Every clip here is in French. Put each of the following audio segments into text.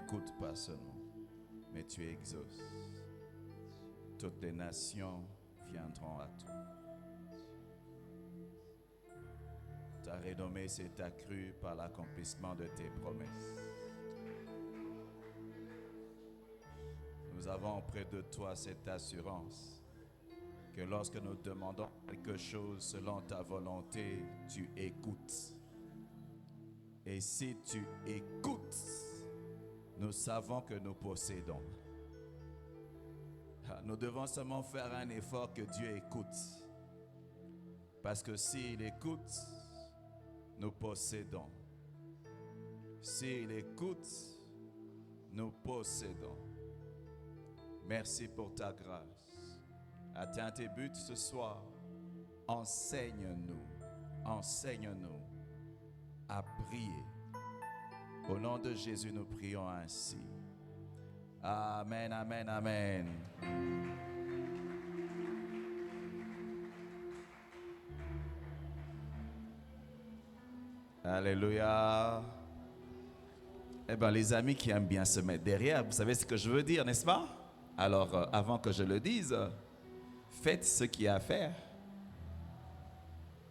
n'écoutes pas seulement, mais tu exauces. Toutes les nations viendront à toi. Ta renommée s'est accrue par l'accomplissement de tes promesses. Nous avons auprès de toi cette assurance que lorsque nous demandons quelque chose selon ta volonté, tu écoutes. Et si tu écoutes, nous savons que nous possédons. Nous devons seulement faire un effort que Dieu écoute. Parce que s'il écoute, nous possédons. S'il écoute, nous possédons. Merci pour ta grâce. Atteins tes buts ce soir. Enseigne-nous à prier. Au nom de Jésus, nous prions ainsi. Amen, amen, amen. Alléluia. Eh bien, les amis qui aiment bien se mettre derrière, vous savez ce que je veux dire, n'est-ce pas? Alors, avant que je le dise, faites ce qu'il y a à faire.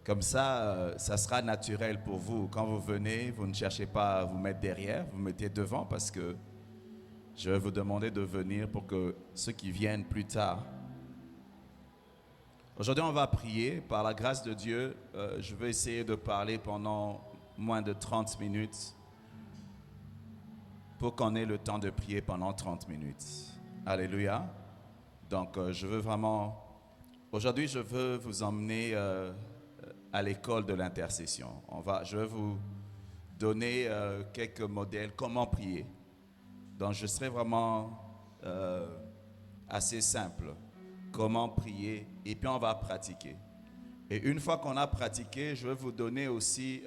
Comme ça, ça sera naturel pour vous. Quand vous venez, vous ne cherchez pas à vous mettre derrière, vous mettez devant parce que je vais vous demander de venir pour que ceux qui viennent plus tard. Aujourd'hui, on va prier. Par la grâce de Dieu, je vais essayer de parler pendant moins de 30 minutes pour qu'on ait le temps de prier pendant 30 minutes. Alléluia. Donc, je veux vraiment... Aujourd'hui, je veux vous emmener à l'école de l'intercession. Je vais vous donner quelques modèles, comment prier. Donc, je serai vraiment assez simple. Comment prier, et puis on va pratiquer. Et une fois qu'on a pratiqué, je vais vous donner aussi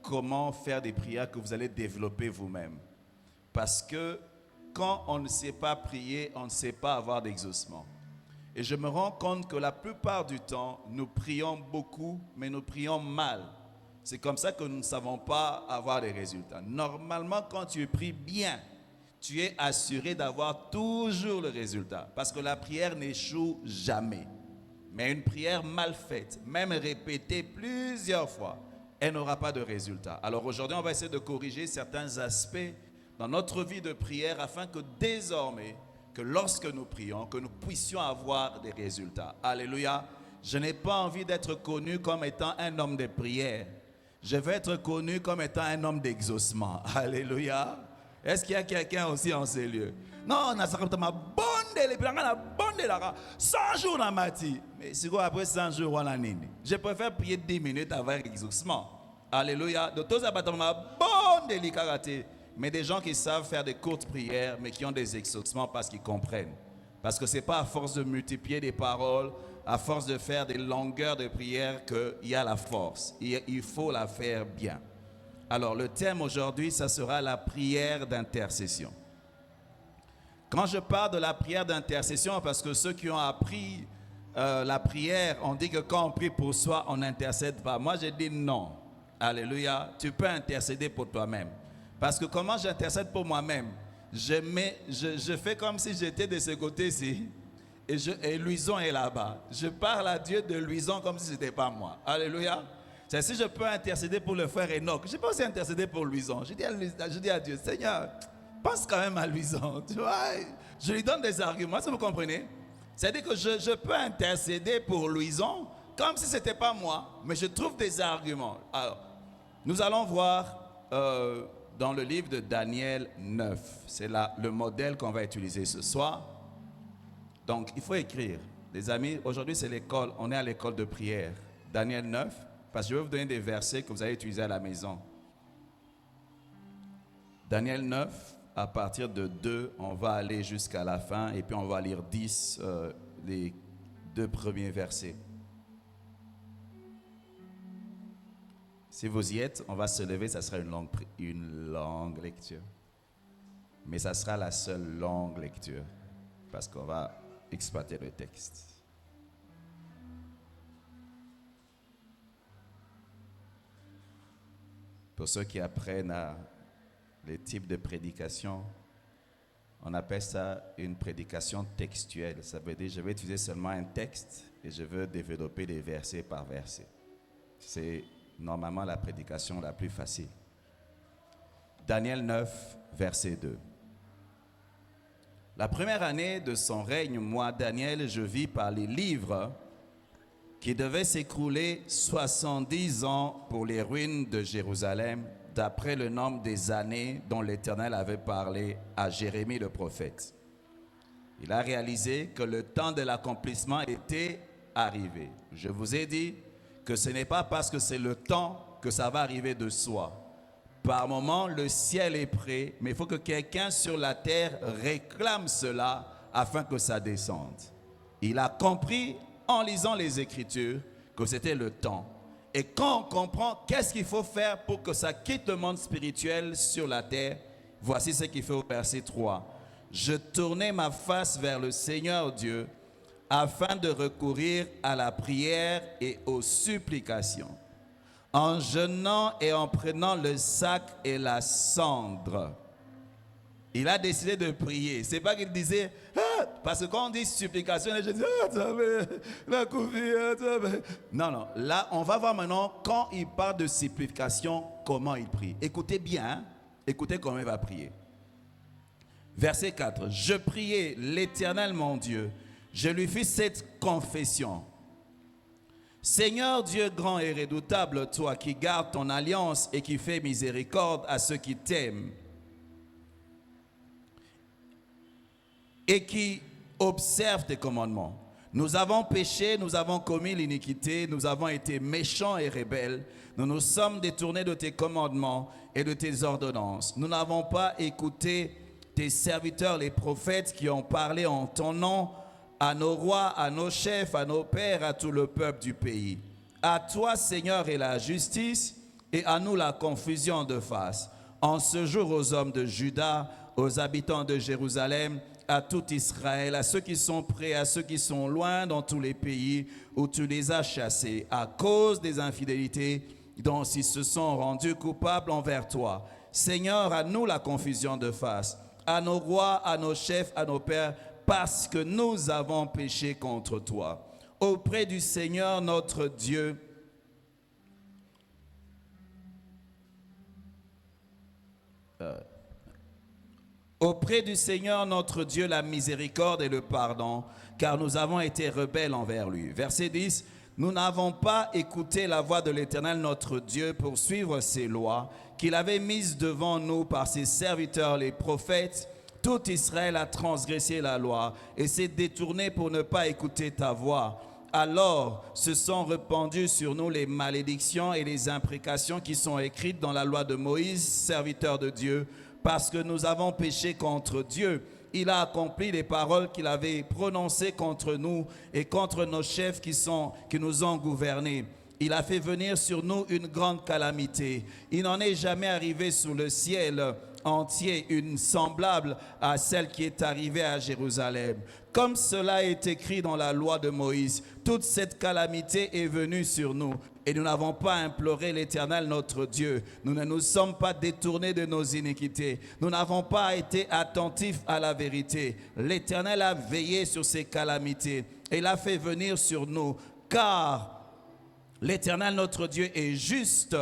comment faire des prières que vous allez développer vous-même. Parce que quand on ne sait pas prier, on ne sait pas avoir d'exaucement. Et je me rends compte que la plupart du temps, nous prions beaucoup, mais nous prions mal. C'est comme ça que nous ne savons pas avoir des résultats. Normalement, quand tu pries bien, tu es assuré d'avoir toujours le résultat. Parce que la prière n'échoue jamais. Mais une prière mal faite, même répétée plusieurs fois, elle n'aura pas de résultat. Alors aujourd'hui, on va essayer de corriger certains aspects dans notre vie de prière afin que désormais, que lorsque nous prions, que nous puissions avoir des résultats. Alléluia. Je n'ai pas envie d'être connu comme étant un homme de prière. Je veux être connu comme étant un homme d'exaucement. Alléluia. Est-ce qu'il y a quelqu'un aussi en ces lieux? Non, on a ça comme ma bonne la bonne la 100 jours dans ma vie. Mais c'est quoi après 100 jours on a nini? Je préfère prier 10 minutes avec exaucement. Alléluia. De tous les ma bonne délicatesse. Mais des gens qui savent faire des courtes prières, mais qui ont des exaucements parce qu'ils comprennent. Parce que ce n'est pas à force de multiplier des paroles, à force de faire des longueurs de prière qu'il y a la force. Il faut la faire bien. Alors, le thème aujourd'hui, ça sera la prière d'intercession. Quand je parle de la prière d'intercession, parce que ceux qui ont appris la prière, on dit que quand on prie pour soi, on n'intercède pas. Moi, je dis non. Alléluia. Tu peux intercéder pour toi-même. Parce que comment j'intercède pour moi-même? Je fais comme si j'étais de ce côté-ci et Louison est là-bas. Je parle à Dieu de Louison comme si ce n'était pas moi. Alléluia. C'est si je peux intercéder pour le frère Enoch. Je peux aussi intercéder pour Louison. Je dis à Dieu, Seigneur, pense quand même à Louison. Tu vois, je lui donne des arguments, si vous comprenez. C'est-à-dire que je peux intercéder pour Louison comme si ce n'était pas moi. Mais je trouve des arguments. Alors, nous allons voir dans le livre de Daniel 9. C'est le modèle qu'on va utiliser ce soir. Donc, il faut écrire. Les amis, aujourd'hui, c'est l'école. On est à l'école de prière. Daniel 9. Parce que je vais vous donner des versets que vous allez utiliser à la maison. Daniel 9, à partir de 2, on va aller jusqu'à la fin. Et puis, on va lire 10, les 2 premiers versets. Si vous y êtes, on va se lever, ça sera une longue lecture. Mais ça sera la seule longue lecture, parce qu'on va exploiter le texte. Pour ceux qui apprennent les types de prédication, On appelle ça une prédication textuelle. Ça veut dire je vais utiliser seulement un texte et je veux développer des versets par verset. C'est normalement la prédication la plus facile. Daniel 9, verset 2. La première année de son règne, moi, Daniel, je vis par les livres qu'il devait s'écrouler 70 ans pour les ruines de Jérusalem, d'après le nombre des années dont l'Éternel avait parlé à Jérémie le prophète. Il a réalisé que le temps de l'accomplissement était arrivé. Je vous ai dit que ce n'est pas parce que c'est le temps que ça va arriver de soi. Par moment, le ciel est prêt, mais il faut que quelqu'un sur la terre réclame cela afin que ça descende. Il a compris en lisant les Écritures que c'était le temps. Et quand on comprend qu'est-ce qu'il faut faire pour que ça quitte le monde spirituel sur la terre, voici ce qu'il fait au verset 3. Je tournai ma face vers le Seigneur Dieu afin de recourir à la prière et aux supplications, en jeûnant et en prenant le sac et la cendre. Il a décidé de prier. C'est pas qu'il disait, parce que quand on dit supplication, les gens disent, la couverture. Non, non. Là, on va voir maintenant, quand il parle de supplication, comment il prie. Écoutez bien, hein? Écoutez comment il va prier. Verset 4. Je priai l'Éternel mon Dieu. Je lui fis cette confession. Seigneur Dieu grand et redoutable, toi qui gardes ton alliance et qui fais miséricorde à ceux qui t'aiment et qui observent tes commandements. Nous avons péché, nous avons commis l'iniquité, nous avons été méchants et rebelles. Nous nous sommes détournés de tes commandements et de tes ordonnances. Nous n'avons pas écouté tes serviteurs, les prophètes, qui ont parlé en ton nom à nos rois, à nos chefs, à nos pères, à tout le peuple du pays. À toi, Seigneur, est la justice, et à nous la confusion de face. En ce jour, aux hommes de Juda, aux habitants de Jérusalem, à tout Israël, à ceux qui sont près, à ceux qui sont loin dans tous les pays où tu les as chassés, à cause des infidélités dont ils se sont rendus coupables envers toi. Seigneur, à nous la confusion de face, à nos rois, à nos chefs, à nos pères, parce que nous avons péché contre toi. Auprès du Seigneur notre Dieu, auprès du Seigneur notre Dieu, la miséricorde et le pardon, car nous avons été rebelles envers lui. Verset 10, nous n'avons pas écouté la voix de l'Éternel notre Dieu pour suivre ses lois, qu'il avait mises devant nous par ses serviteurs les prophètes. Tout Israël a transgressé la loi et s'est détourné pour ne pas écouter ta voix. Alors se sont répandues sur nous les malédictions et les imprécations qui sont écrites dans la loi de Moïse, serviteur de Dieu, parce que nous avons péché contre Dieu. Il a accompli les paroles qu'il avait prononcées contre nous et contre nos chefs qui nous ont gouvernés. Il a fait venir sur nous une grande calamité. Il n'en est jamais arrivé sous le ciel entier une semblable à celle qui est arrivée à Jérusalem. Comme cela est écrit dans la loi de Moïse, toute cette calamité est venue sur nous et nous n'avons pas imploré l'Éternel notre Dieu. Nous ne nous sommes pas détournés de nos iniquités. Nous n'avons pas été attentifs à la vérité. L'Éternel a veillé sur ces calamités et l'a fait venir sur nous, car l'Éternel notre Dieu est juste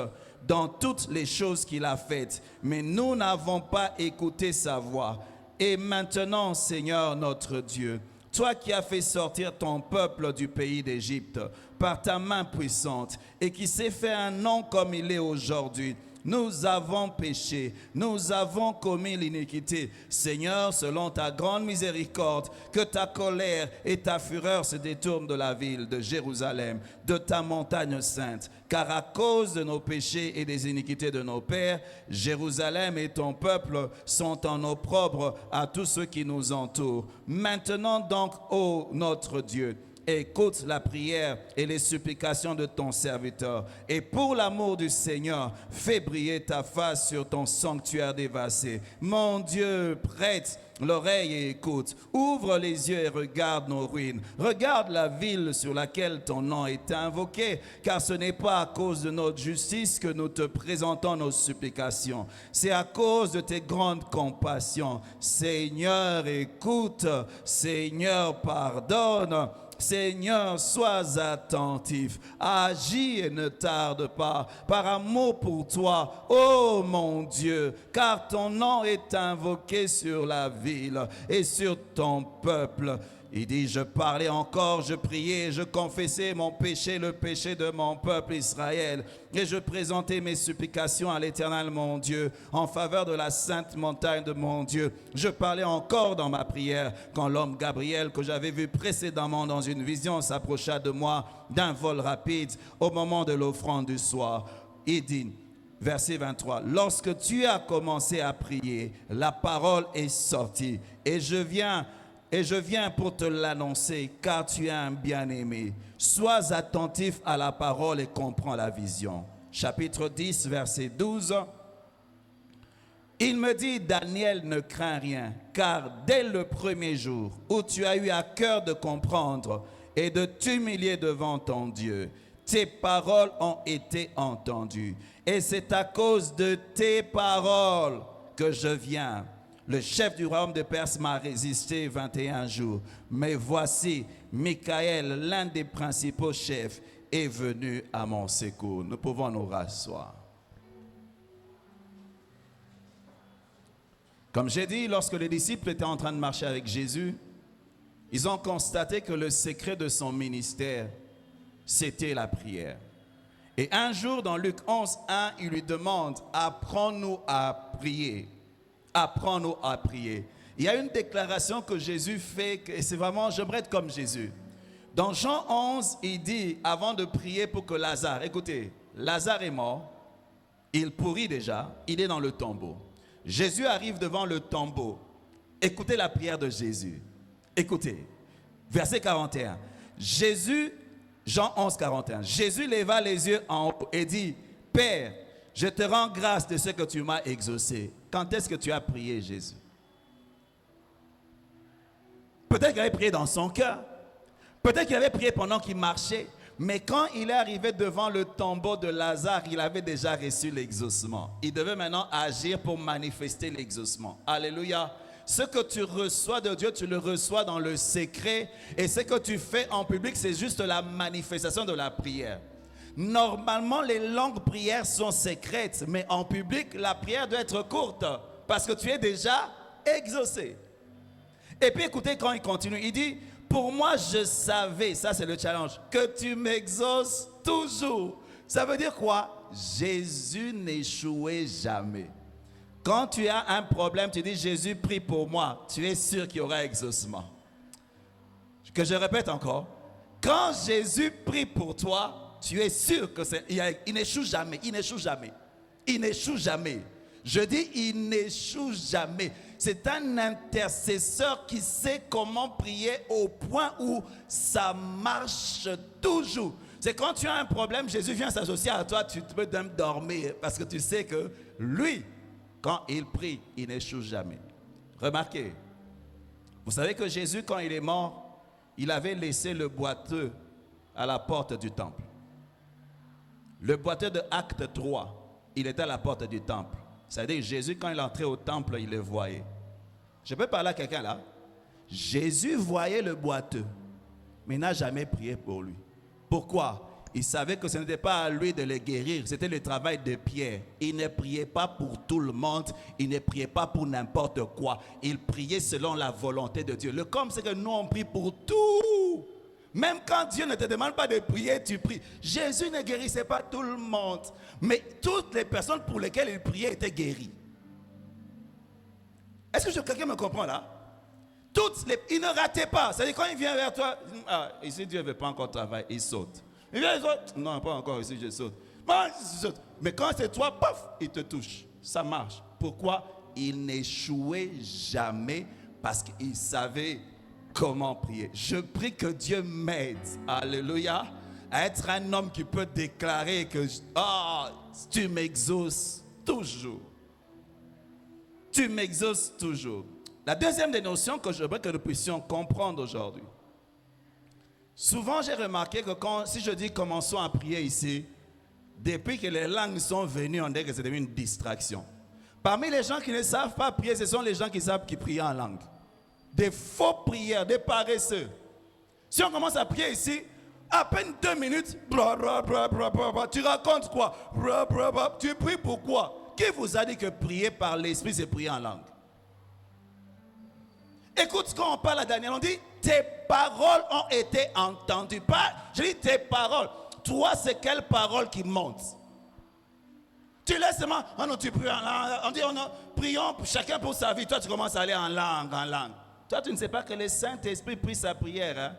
dans toutes les choses qu'il a faites, mais nous n'avons pas écouté sa voix. Et maintenant, Seigneur notre Dieu, toi qui as fait sortir ton peuple du pays d'Égypte par ta main puissante et qui s'est fait un nom comme il est aujourd'hui, nous avons péché, nous avons commis l'iniquité. Seigneur, selon ta grande miséricorde, que ta colère et ta fureur se détournent de la ville de Jérusalem, de ta montagne sainte. Car à cause de nos péchés et des iniquités de nos pères, Jérusalem et ton peuple sont en opprobre à tous ceux qui nous entourent. Maintenant donc, ô notre Dieu, écoute la prière et les supplications de ton serviteur. Et pour l'amour du Seigneur, fais briller ta face sur ton sanctuaire dévasté. Mon Dieu, prête l'oreille et écoute. Ouvre les yeux et regarde nos ruines. Regarde la ville sur laquelle ton nom est invoqué, car ce n'est pas à cause de notre justice que nous te présentons nos supplications. C'est à cause de tes grandes compassions. Seigneur, écoute. Seigneur, pardonne. Seigneur, sois attentif, agis et ne tarde pas, par amour pour toi, ô mon Dieu, car ton nom est invoqué sur la ville et sur ton peuple. Il dit, je parlais encore, je priais, je confessais mon péché, le péché de mon peuple Israël. Et je présentais mes supplications à l'Éternel mon Dieu, en faveur de la sainte montagne de mon Dieu. Je parlais encore dans ma prière, quand l'homme Gabriel, que j'avais vu précédemment dans une vision, s'approcha de moi d'un vol rapide au moment de l'offrande du soir. Il dit, verset 23, lorsque tu as commencé à prier, la parole est sortie, et je viens pour te l'annoncer, car tu es un bien-aimé. Sois attentif à la parole et comprends la vision. Chapitre 10, verset 12. Il me dit, Daniel, ne crains rien, car dès le premier jour où tu as eu à cœur de comprendre et de t'humilier devant ton Dieu, tes paroles ont été entendues. Et c'est à cause de tes paroles que je viens. Le chef du royaume de Perse m'a résisté 21 jours. Mais voici, Michaël, l'un des principaux chefs, est venu à mon secours. Nous pouvons nous rasseoir. Comme j'ai dit, lorsque les disciples étaient en train de marcher avec Jésus, ils ont constaté que le secret de son ministère, c'était la prière. Et un jour, dans Luc 11, 1, il lui demande, apprends-nous à prier. Apprends-nous à prier. Il y a une déclaration que Jésus fait, et c'est vraiment, j'aimerais être comme Jésus. Dans Jean 11, il dit, avant de prier pour que Lazare, écoutez, Lazare est mort, il pourrit déjà, il est dans le tombeau. Jésus arrive devant le tombeau. Écoutez la prière de Jésus. Écoutez, verset 41. Jésus, Jean 11, 41. Jésus leva les yeux en haut et dit, Père, je te rends grâce de ce que tu m'as exaucé. Quand est-ce que tu as prié, Jésus? Peut-être qu'il avait prié dans son cœur. Peut-être qu'il avait prié pendant qu'il marchait. Mais quand il est arrivé devant le tombeau de Lazare, il avait déjà reçu l'exaucement. Il devait maintenant agir pour manifester l'exaucement. Alléluia. Ce que tu reçois de Dieu, tu le reçois dans le secret. Et ce que tu fais en public, c'est juste la manifestation de la prière. Normalement, les longues prières sont secrètes, mais en public, la prière doit être courte parce que tu es déjà exaucé. Et puis écoutez, quand il continue, il dit, pour moi, je savais, ça c'est le challenge, que tu m'exauces toujours. Ça veut dire quoi? Jésus n'échouait jamais. Quand tu as un problème, tu dis, Jésus prie pour moi, tu es sûr qu'il y aura exaucement. Que je répète encore, quand Jésus prie pour toi, tu es sûr que il n'échoue jamais, il n'échoue jamais, il n'échoue jamais. Je dis, il n'échoue jamais. C'est un intercesseur qui sait comment prier au point où ça marche toujours. C'est quand tu as un problème, Jésus vient s'associer à toi, tu peux même dormir parce que tu sais que lui, quand il prie, il n'échoue jamais. Remarquez, vous savez que Jésus, quand il est mort, il avait laissé le boiteux à la porte du temple. Le boiteux de Acte 3, il était à la porte du temple. C'est-à-dire Jésus, quand il entrait au temple, il le voyait. Je peux parler à quelqu'un là? Jésus voyait le boiteux, mais il n'a jamais prié pour lui. Pourquoi? Il savait que ce n'était pas à lui de le guérir, c'était le travail de Pierre. Il ne priait pas pour tout le monde, il ne priait pas pour n'importe quoi. Il priait selon la volonté de Dieu. Le comme c'est que nous on prie pour tout. Même quand Dieu ne te demande pas de prier, tu pries. Jésus ne guérissait pas tout le monde, mais toutes les personnes pour lesquelles il priait étaient guéries. Est-ce que quelqu'un me comprend là? Il ne ratait pas. C'est-à-dire quand il vient vers toi, ici Dieu ne veut pas encore travailler, il saute. Il vient, il saute. Non, pas encore ici, je saute. Mais quand c'est toi, paf, il te touche. Ça marche. Pourquoi? Il n'échouait jamais parce qu'il savait comment prier. Je prie que Dieu m'aide, alléluia, à être un homme qui peut déclarer que tu m'exauces toujours. Tu m'exauces toujours. La deuxième des notions que je voudrais que nous puissions comprendre aujourd'hui. Souvent, j'ai remarqué que si je dis commençons à prier ici, depuis que les langues sont venues, on dit que c'est devenu une distraction. Parmi les gens qui ne savent pas prier, ce sont les gens qui savent qui prient en langue. Des faux prières, des paresseux. Si on commence à prier ici, à peine 2 minutes, tu racontes quoi? Tu pries pourquoi? Qui vous a dit que prier par l'esprit, c'est prier en langue? Écoute, quand on parle à Daniel, on dit tes paroles ont été entendues. Pas, je dis tes paroles. Toi, c'est quelle parole qui monte? Tu laisses seulement, oh non, tu pries en langue. On dit, oh non, prions chacun pour sa vie. Toi, tu commences à aller en langue, en langue. Toi, tu ne sais pas que le Saint-Esprit prie sa prière. Hein?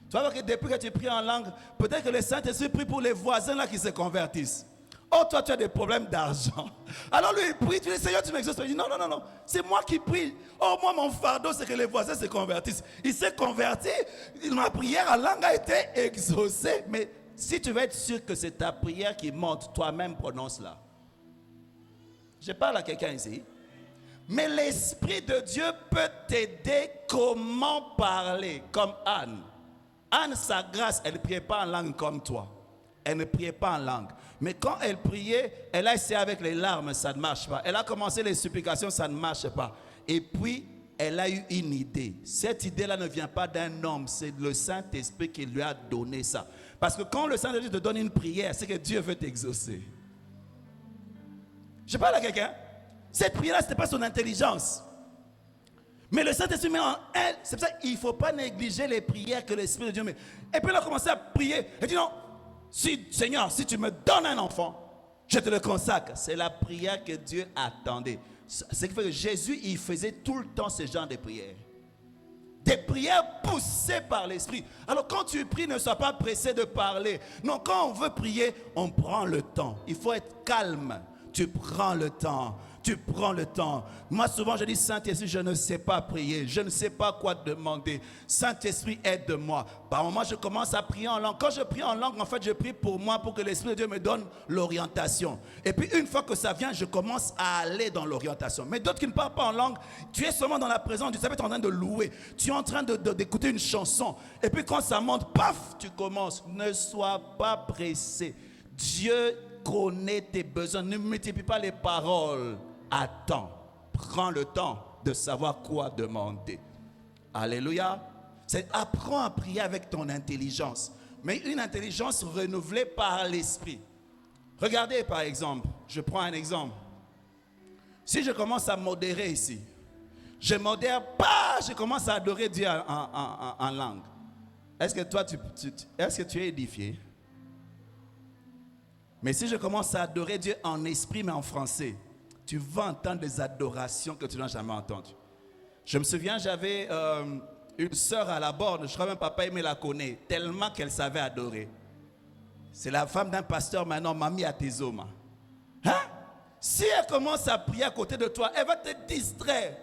Tu vas voir que depuis que tu pries en langue, peut-être que le Saint-Esprit prie pour les voisins là qui se convertissent. Oh, toi, tu as des problèmes d'argent. Alors lui, il prie, tu dis, Seigneur, tu m'exauces. Il dit, non, non, non, non, c'est moi qui prie. Oh, moi, mon fardeau, c'est que les voisins se convertissent. Il s'est converti, ma prière en langue a été exaucée. Mais si tu veux être sûr que c'est ta prière qui monte, toi-même prononce-la. Je parle à quelqu'un ici. Mais l'Esprit de Dieu peut t'aider comment parler, comme Anne. Anne, sa grâce, elle ne priait pas en langue comme toi. Elle ne priait pas en langue. Mais quand elle priait, elle a essayé avec les larmes, ça ne marche pas. Elle a commencé les supplications, ça ne marche pas. Et puis, elle a eu une idée. Cette idée-là ne vient pas d'un homme, c'est le Saint-Esprit qui lui a donné ça. Parce que quand le Saint-Esprit te donne une prière, c'est que Dieu veut t'exaucer. Je parle à quelqu'un. Cette prière-là, ce n'était pas son intelligence. Mais le Saint-Esprit met en elle. C'est pour ça qu'il ne faut pas négliger les prières que l'Esprit de Dieu met. Et puis elle a commencé à prier. Elle dit non, Seigneur, si tu me donnes un enfant, je te le consacre. C'est la prière que Dieu attendait. C'est qui fait que Jésus, il faisait tout le temps ce genre de prières. Des prières poussées par l'Esprit. Alors quand tu pries, ne sois pas pressé de parler. Non, quand on veut prier, on prend le temps. Il faut être calme. Tu prends le temps. Tu prends le temps. Moi, souvent, je dis, Saint-Esprit, je ne sais pas prier. Je ne sais pas quoi demander. Saint-Esprit, aide-moi. Par moment, je commence à prier en langue. Quand je prie en langue, en fait, je prie pour moi, pour que l'Esprit de Dieu me donne l'orientation. Et puis, une fois que ça vient, je commence à aller dans l'orientation. Mais d'autres qui ne parlent pas en langue, tu es seulement dans la présence. Tu sais, tu es en train de louer. Tu es en train d'écouter une chanson. Et puis, quand ça monte, paf, tu commences. Ne sois pas pressé. Dieu connaît tes besoins. Ne multiplie pas les paroles. Attends, prends le temps de savoir quoi demander. Alléluia. C'est apprends à prier avec ton intelligence, mais une intelligence renouvelée par l'Esprit. Regardez par exemple, je prends un exemple. Si je commence à modérer ici, je modère pas, je commence à adorer Dieu en langue. Est-ce que toi, est-ce que tu es édifié? Mais si je commence à adorer Dieu en esprit mais en français, tu vas entendre des adorations que tu n'as jamais entendues. Je me souviens, j'avais une sœur à la borne, je crois même papa aimait la connaître, tellement qu'elle savait adorer. C'est la femme d'un pasteur maintenant, Mamie Atezoma. Hein? Si elle commence à prier à côté de toi, elle va te distraire.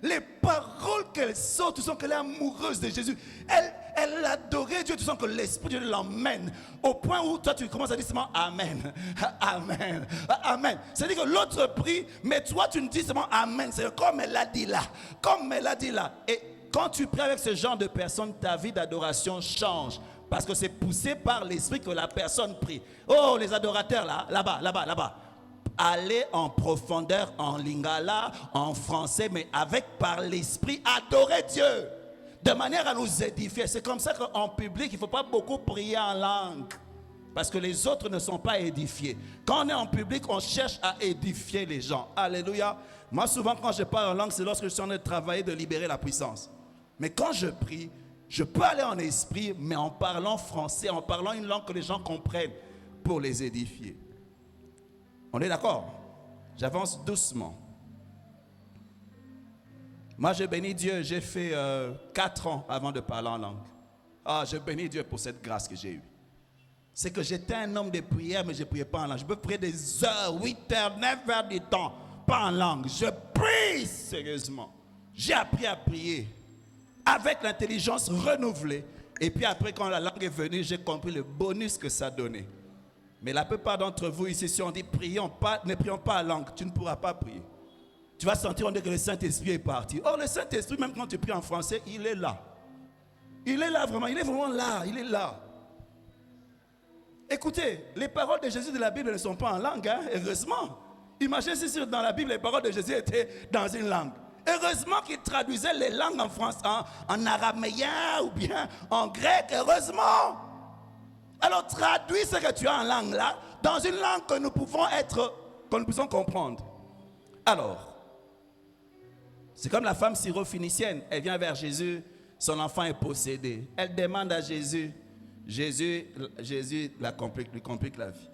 Les paroles qu'elle sort, tu sens qu'elle est amoureuse de Jésus. Elle adorait Dieu, tu sens que l'Esprit de Dieu l'emmène. Au point où toi tu commences à dire seulement Amen, Amen, Amen. C'est-à-dire que l'autre prie, mais toi tu ne dis seulement Amen. C'est comme elle l'a dit là, comme elle l'a dit là. Et quand tu pries avec ce genre de personnes, ta vie d'adoration change. Parce que c'est poussé par l'Esprit que la personne prie. Oh, les adorateurs là, là-bas, là-bas, là-bas. Allez en profondeur, en lingala, en français, mais par l'Esprit, adorer Dieu. De manière à nous édifier. C'est comme ça qu'en public, il ne faut pas beaucoup prier en langue. Parce que les autres ne sont pas édifiés. Quand on est en public, on cherche à édifier les gens. Alléluia. Moi, souvent, quand je parle en langue, c'est lorsque je suis en train de travailler, de libérer la puissance. Mais quand je prie, je peux aller en esprit, mais en parlant français, en parlant une langue que les gens comprennent pour les édifier. On est d'accord? J'avance doucement. Moi, je bénis Dieu. J'ai fait 4 ans avant de parler en langue. Ah, je bénis Dieu pour cette grâce que j'ai eue. C'est que j'étais un homme de prière, mais je ne priais pas en langue. Je peux prier des heures, 8 heures, 9 heures du temps, pas en langue. Je prie sérieusement. J'ai appris à prier avec l'intelligence renouvelée. Et puis après, quand la langue est venue, j'ai compris le bonus que ça donnait. Mais la plupart d'entre vous ici, si on dit prions pas, ne prions pas en langue, tu ne pourras pas prier. Tu vas sentir on dit que le Saint-Esprit est parti. Or, le Saint-Esprit, même quand tu pries en français, il est là. Il est là vraiment, il est vraiment là, il est là. Écoutez, les paroles de Jésus de la Bible ne sont pas en langue, hein, heureusement. Imaginez si dans la Bible, les paroles de Jésus étaient dans une langue. Heureusement qu'il traduisait les langues en français, en araméen ou bien en grec, heureusement. Alors traduis ce que tu as en langue là, dans une langue que nous puissions comprendre. Alors, c'est comme la femme syro-phénicienne, elle vient vers Jésus, son enfant est possédé. Elle demande à Jésus, Jésus lui complique la vie.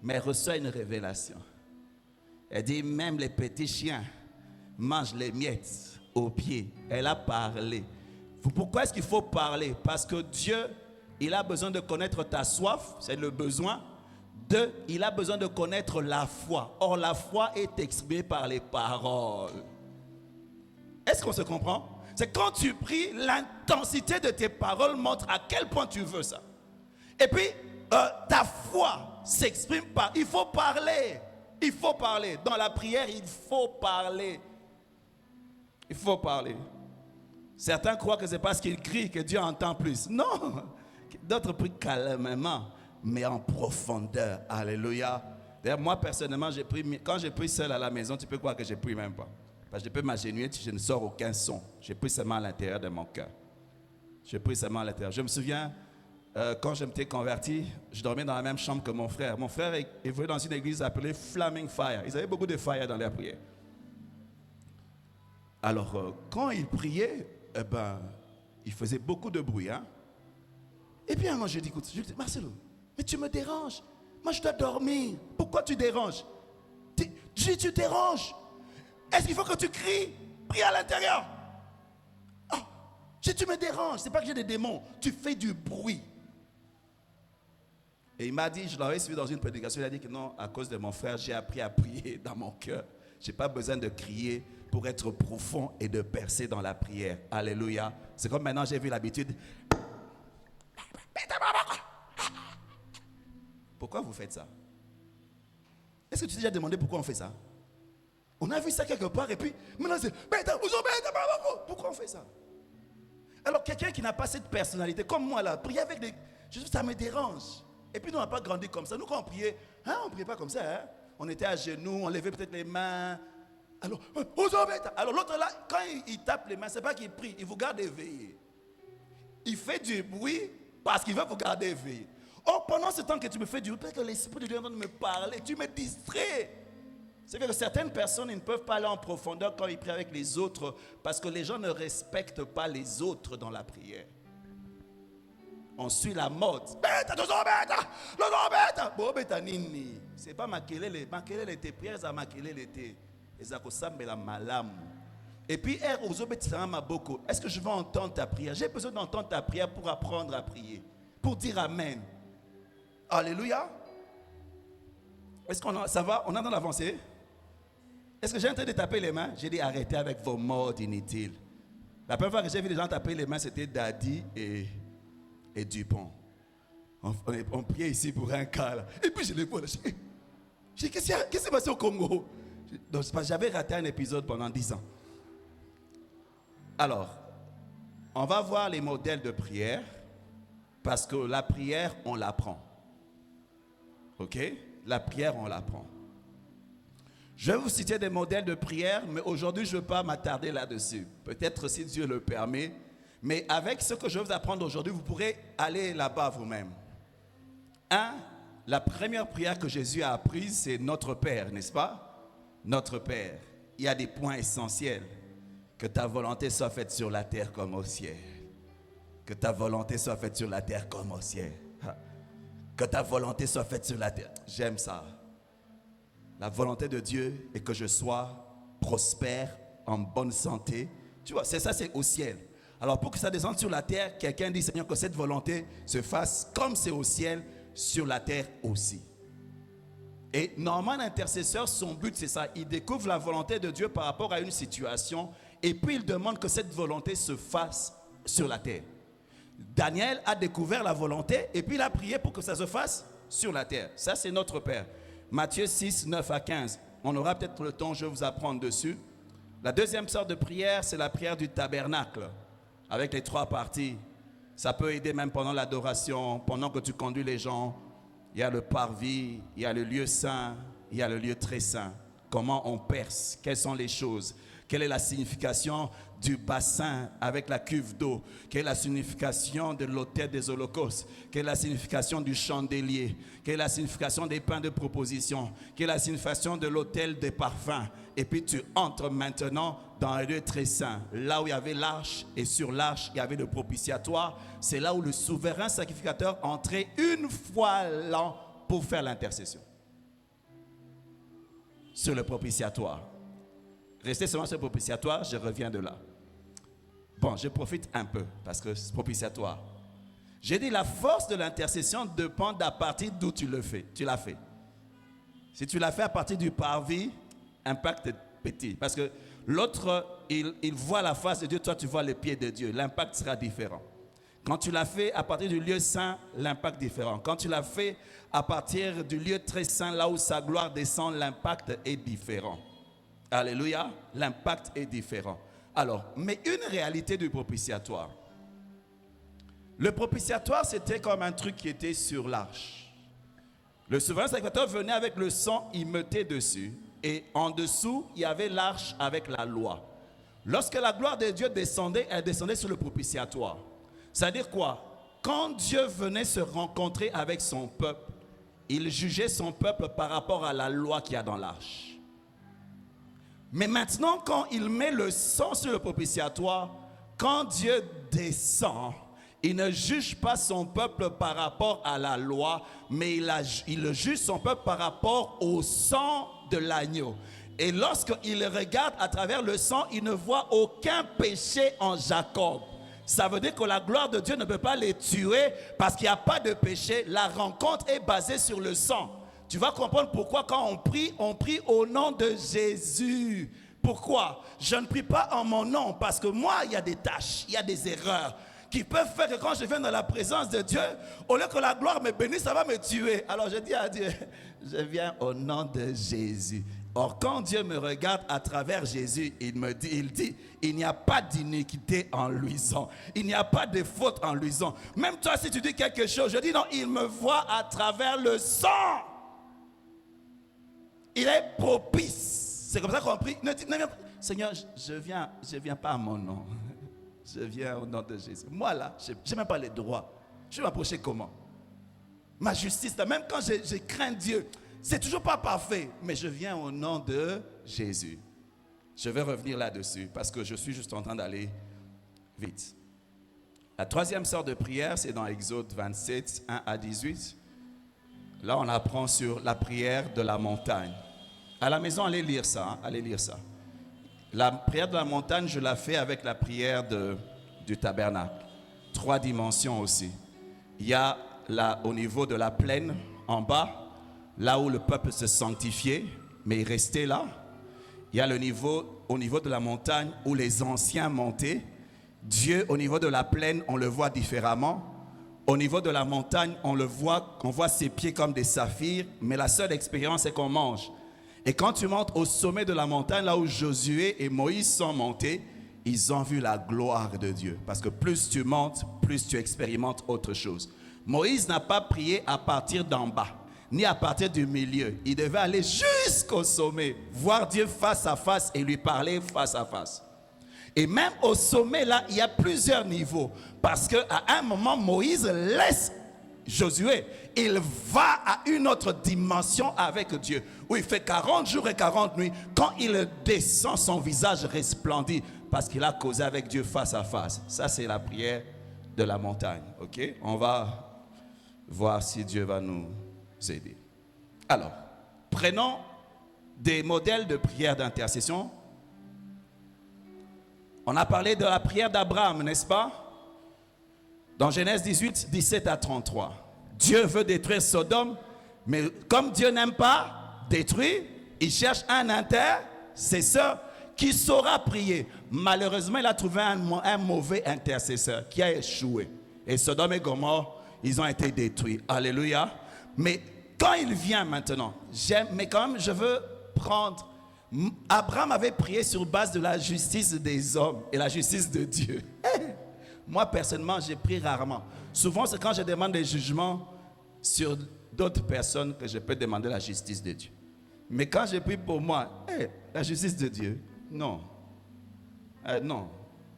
Mais elle reçoit une révélation. Elle dit, même les petits chiens mangent les miettes aux pieds. Elle a parlé. Pourquoi est-ce qu'il faut parler? Parce que Dieu, il a besoin de connaître ta soif, c'est le besoin. Deux, il a besoin de connaître la foi. Or, la foi est exprimée par les paroles. Est-ce qu'on se comprend? C'est quand tu pries, l'intensité de tes paroles montre à quel point tu veux ça. Et puis, ta foi s'exprime par... Il faut parler. Il faut parler. Dans la prière, il faut parler. Il faut parler. Certains croient que c'est parce qu'ils crient que Dieu entend plus. Non. D'autres prient calmement, mais en profondeur. Alléluia. D'ailleurs, moi, personnellement, quand je prie seul à la maison, tu peux croire que je ne prie même pas. Parce que je peux m'agenouiller, je ne sors aucun son. Je prie seulement à l'intérieur de mon cœur. Je prie seulement à l'intérieur. Je me souviens, quand je m'étais converti, je dormais dans la même chambre que mon frère. Mon frère évoluait dans une église appelée Flaming Fire. Ils avaient beaucoup de fire dans leur prière. Alors, quand ils priaient, ils faisaient beaucoup de bruit. Hein? Et puis, moi, je dis, écoute, Marcelo, mais tu me déranges. Moi, je dois dormir. Pourquoi tu déranges? Tu déranges. Est-ce qu'il faut que tu cries? Prie à l'intérieur. Oh, tu me déranges. C'est pas que j'ai des démons. Tu fais du bruit. Et il m'a dit, je l'avais suivi dans une prédication, il a dit que non, à cause de mon frère, j'ai appris à prier dans mon cœur. Je n'ai pas besoin de crier pour être profond et de percer dans la prière. Alléluia. C'est comme maintenant, j'ai vu l'habitude. Pourquoi vous faites ça? Est-ce que tu t'es déjà demandé pourquoi on fait ça? On a vu ça quelque part et puis maintenant c'est pourquoi on fait ça? Alors quelqu'un qui n'a pas cette personnalité comme moi là, prier avec des... ça me dérange. Et puis nous on n'a pas grandi comme ça. Nous quand on priait, on ne priait pas comme ça. Hein? On était à genoux, on levait peut-être les mains. Alors l'autre là, quand il tape les mains, c'est pas qu'il prie, il vous garde éveillé. Il fait du bruit parce qu'il veut vous garder éveillé. Or pendant ce temps que tu me fais du bruit, peut-être que l'Esprit de Dieu est en train de me parler, tu me distrais. C'est que certaines personnes ils ne peuvent pas aller en profondeur quand ils prient avec les autres parce que les gens ne respectent pas les autres dans la prière. On suit la mode. C'est pas makelele tes prières, ça makelele tes ezakosambela malamu. Et puis est-ce que je vais entendre ta prière? J'ai besoin d'entendre ta prière pour apprendre à prier, pour dire amen. Alléluia. Est-ce ça va? On est dans l'avancée? Est-ce que j'ai en train de taper les mains? J'ai dit arrêtez avec vos mots inutiles. La première fois que j'ai vu les gens taper les mains, c'était Daddy et Dupont. On priait ici pour un cas là. Et puis je les vois là. J'ai dit qu'est-ce qui s'est passé au Congo? Donc, j'avais raté un épisode pendant 10 ans. Alors, on va voir les modèles de prière parce que la prière, on l'apprend. Ok? La prière, on l'apprend. Je vais vous citer des modèles de prière, mais aujourd'hui, je ne veux pas m'attarder là-dessus. Peut-être si Dieu le permet. Mais avec ce que je vais vous apprendre aujourd'hui, vous pourrez aller là-bas vous-même. La première prière que Jésus a apprise, c'est Notre Père, n'est-ce pas? Notre Père. Il y a des points essentiels. Que ta volonté soit faite sur la terre comme au ciel. Que ta volonté soit faite sur la terre comme au ciel. Que ta volonté soit faite sur la terre. J'aime ça. La volonté de Dieu est que je sois prospère, en bonne santé. Tu vois, c'est ça, c'est au ciel. Alors pour que ça descende sur la terre, quelqu'un dit, Seigneur, que cette volonté se fasse comme c'est au ciel, sur la terre aussi. Et normalement, l'intercesseur, son but, c'est ça. Il découvre la volonté de Dieu par rapport à une situation et puis il demande que cette volonté se fasse sur la terre. Daniel a découvert la volonté et puis il a prié pour que ça se fasse sur la terre. Ça, c'est notre Père. Matthieu 6, 9 à 15. On aura peut-être le temps, je vais vous apprendre dessus. La deuxième sorte de prière, c'est la prière du tabernacle, avec les 3 parties. Ça peut aider même pendant l'adoration, pendant que tu conduis les gens. Il y a le parvis, il y a le lieu saint, il y a le lieu très saint. Comment on perce, quelles sont les choses, quelle est la signification du bassin avec la cuve d'eau, quelle est la signification de l'autel des holocaustes, quelle est la signification du chandelier, quelle est la signification des pains de proposition, quelle est la signification de l'autel des parfums. Et puis tu entres maintenant dans un lieu très saint, là où il y avait l'arche, et sur l'arche il y avait le propitiatoire. C'est là où le souverain sacrificateur entrait une fois l'an pour faire l'intercession. Sur le propitiatoire. Restez seulement sur le propitiatoire, je reviens de là. Bon, je profite un peu parce que c'est propitiatoire. J'ai dit la force de l'intercession dépend à partir d'où tu le fais. Tu l'as fait. Si tu l'as fait à partir du parvis, impact est petit. Parce que l'autre, il voit la face de Dieu, toi tu vois les pieds de Dieu. L'impact sera différent. Quand tu l'as fait à partir du lieu saint, l'impact est différent. Quand tu l'as fait à partir du lieu très saint, là où sa gloire descend, l'impact est différent. Alléluia, l'impact est différent. Alors, mais une réalité du propitiatoire. Le propitiatoire, c'était comme un truc qui était sur l'arche. Le souverain sacrificateur venait avec le sang, il mettait dessus. Et en dessous, il y avait l'arche avec la loi. Lorsque la gloire de Dieu descendait, elle descendait sur le propitiatoire. C'est-à-dire quoi? Quand Dieu venait se rencontrer avec son peuple, il jugeait son peuple par rapport à la loi qu'il y a dans l'arche. Mais maintenant, quand il met le sang sur le propitiatoire, quand Dieu descend, il ne juge pas son peuple par rapport à la loi, mais il juge son peuple par rapport au sang de l'agneau. Et lorsqu'il regarde à travers le sang, il ne voit aucun péché en Jacob. Ça veut dire que la gloire de Dieu ne peut pas les tuer parce qu'il n'y a pas de péché. La rencontre est basée sur le sang. Tu vas comprendre pourquoi quand on prie au nom de Jésus. Pourquoi? Je ne prie pas en mon nom parce que moi, il y a des tâches, il y a des erreurs qui peuvent faire que quand je viens dans la présence de Dieu, au lieu que la gloire me bénisse, ça va me tuer. Alors je dis à Dieu, je viens au nom de Jésus. Or, quand Dieu me regarde à travers Jésus, il dit, il n'y a pas d'iniquité en luisant. Il n'y a pas de faute en luisant. Même toi, si tu dis quelque chose, je dis non, il me voit à travers le sang. Il est propice. C'est comme ça qu'on prie. Seigneur, je viens pas à mon nom. Je viens au nom de Jésus. Moi là, je n'ai même pas les droits. Je vais m'approcher comment? Ma justice, là, même quand je crains Dieu, c'est toujours pas parfait. Mais je viens au nom de Jésus. Je vais revenir là-dessus parce que je suis juste en train d'aller vite. La troisième sorte de prière, c'est dans Exode 27, 1 à 18. Là, on apprend sur la prière de la montagne. À la maison, allez lire ça. Hein, allez lire ça. La prière de la montagne, je la fais avec la prière du tabernacle. 3 dimensions aussi. Il y a là, au niveau de la plaine, en bas, là où le peuple se sanctifiait, mais il restait là. Il y a le niveau, au niveau de la montagne, où les anciens montaient. Dieu, au niveau de la plaine, on le voit différemment. Au niveau de la montagne, on voit ses pieds comme des saphirs, mais la seule expérience, c'est qu'on mange. Et quand tu montes au sommet de la montagne, là où Josué et Moïse sont montés, ils ont vu la gloire de Dieu. Parce que plus tu montes, plus tu expérimentes autre chose. Moïse n'a pas prié à partir d'en bas, ni à partir du milieu. Il devait aller jusqu'au sommet, voir Dieu face à face et lui parler face à face. Et même au sommet, là, il y a plusieurs niveaux. Parce qu'à un moment, Moïse laisse Josué. Il va à une autre dimension avec Dieu. Où il fait 40 jours et 40 nuits. Quand il descend, son visage resplendit. Parce qu'il a causé avec Dieu face à face. Ça, c'est la prière de la montagne. Ok? On va voir si Dieu va nous aider. Alors, prenons des modèles de prière d'intercession. On a parlé de la prière d'Abraham, n'est-ce pas? Dans Genèse 18, 17 à 33. Dieu veut détruire Sodome, mais comme Dieu n'aime pas détruire, il cherche un intercesseur qui saura prier. malheureusement, il a trouvé un mauvais intercesseur qui a échoué. Et Sodome et Gomorrhe, ils ont été détruits. Alléluia. Mais quand il vient maintenant, mais quand même, je veux prendre... Abraham avait prié sur base de la justice des hommes et la justice de Dieu. Moi, personnellement, j'ai prié rarement. Souvent, c'est quand je demande des jugements sur d'autres personnes que je peux demander la justice de Dieu. Mais quand je prie pour moi, la justice de Dieu, non. Non.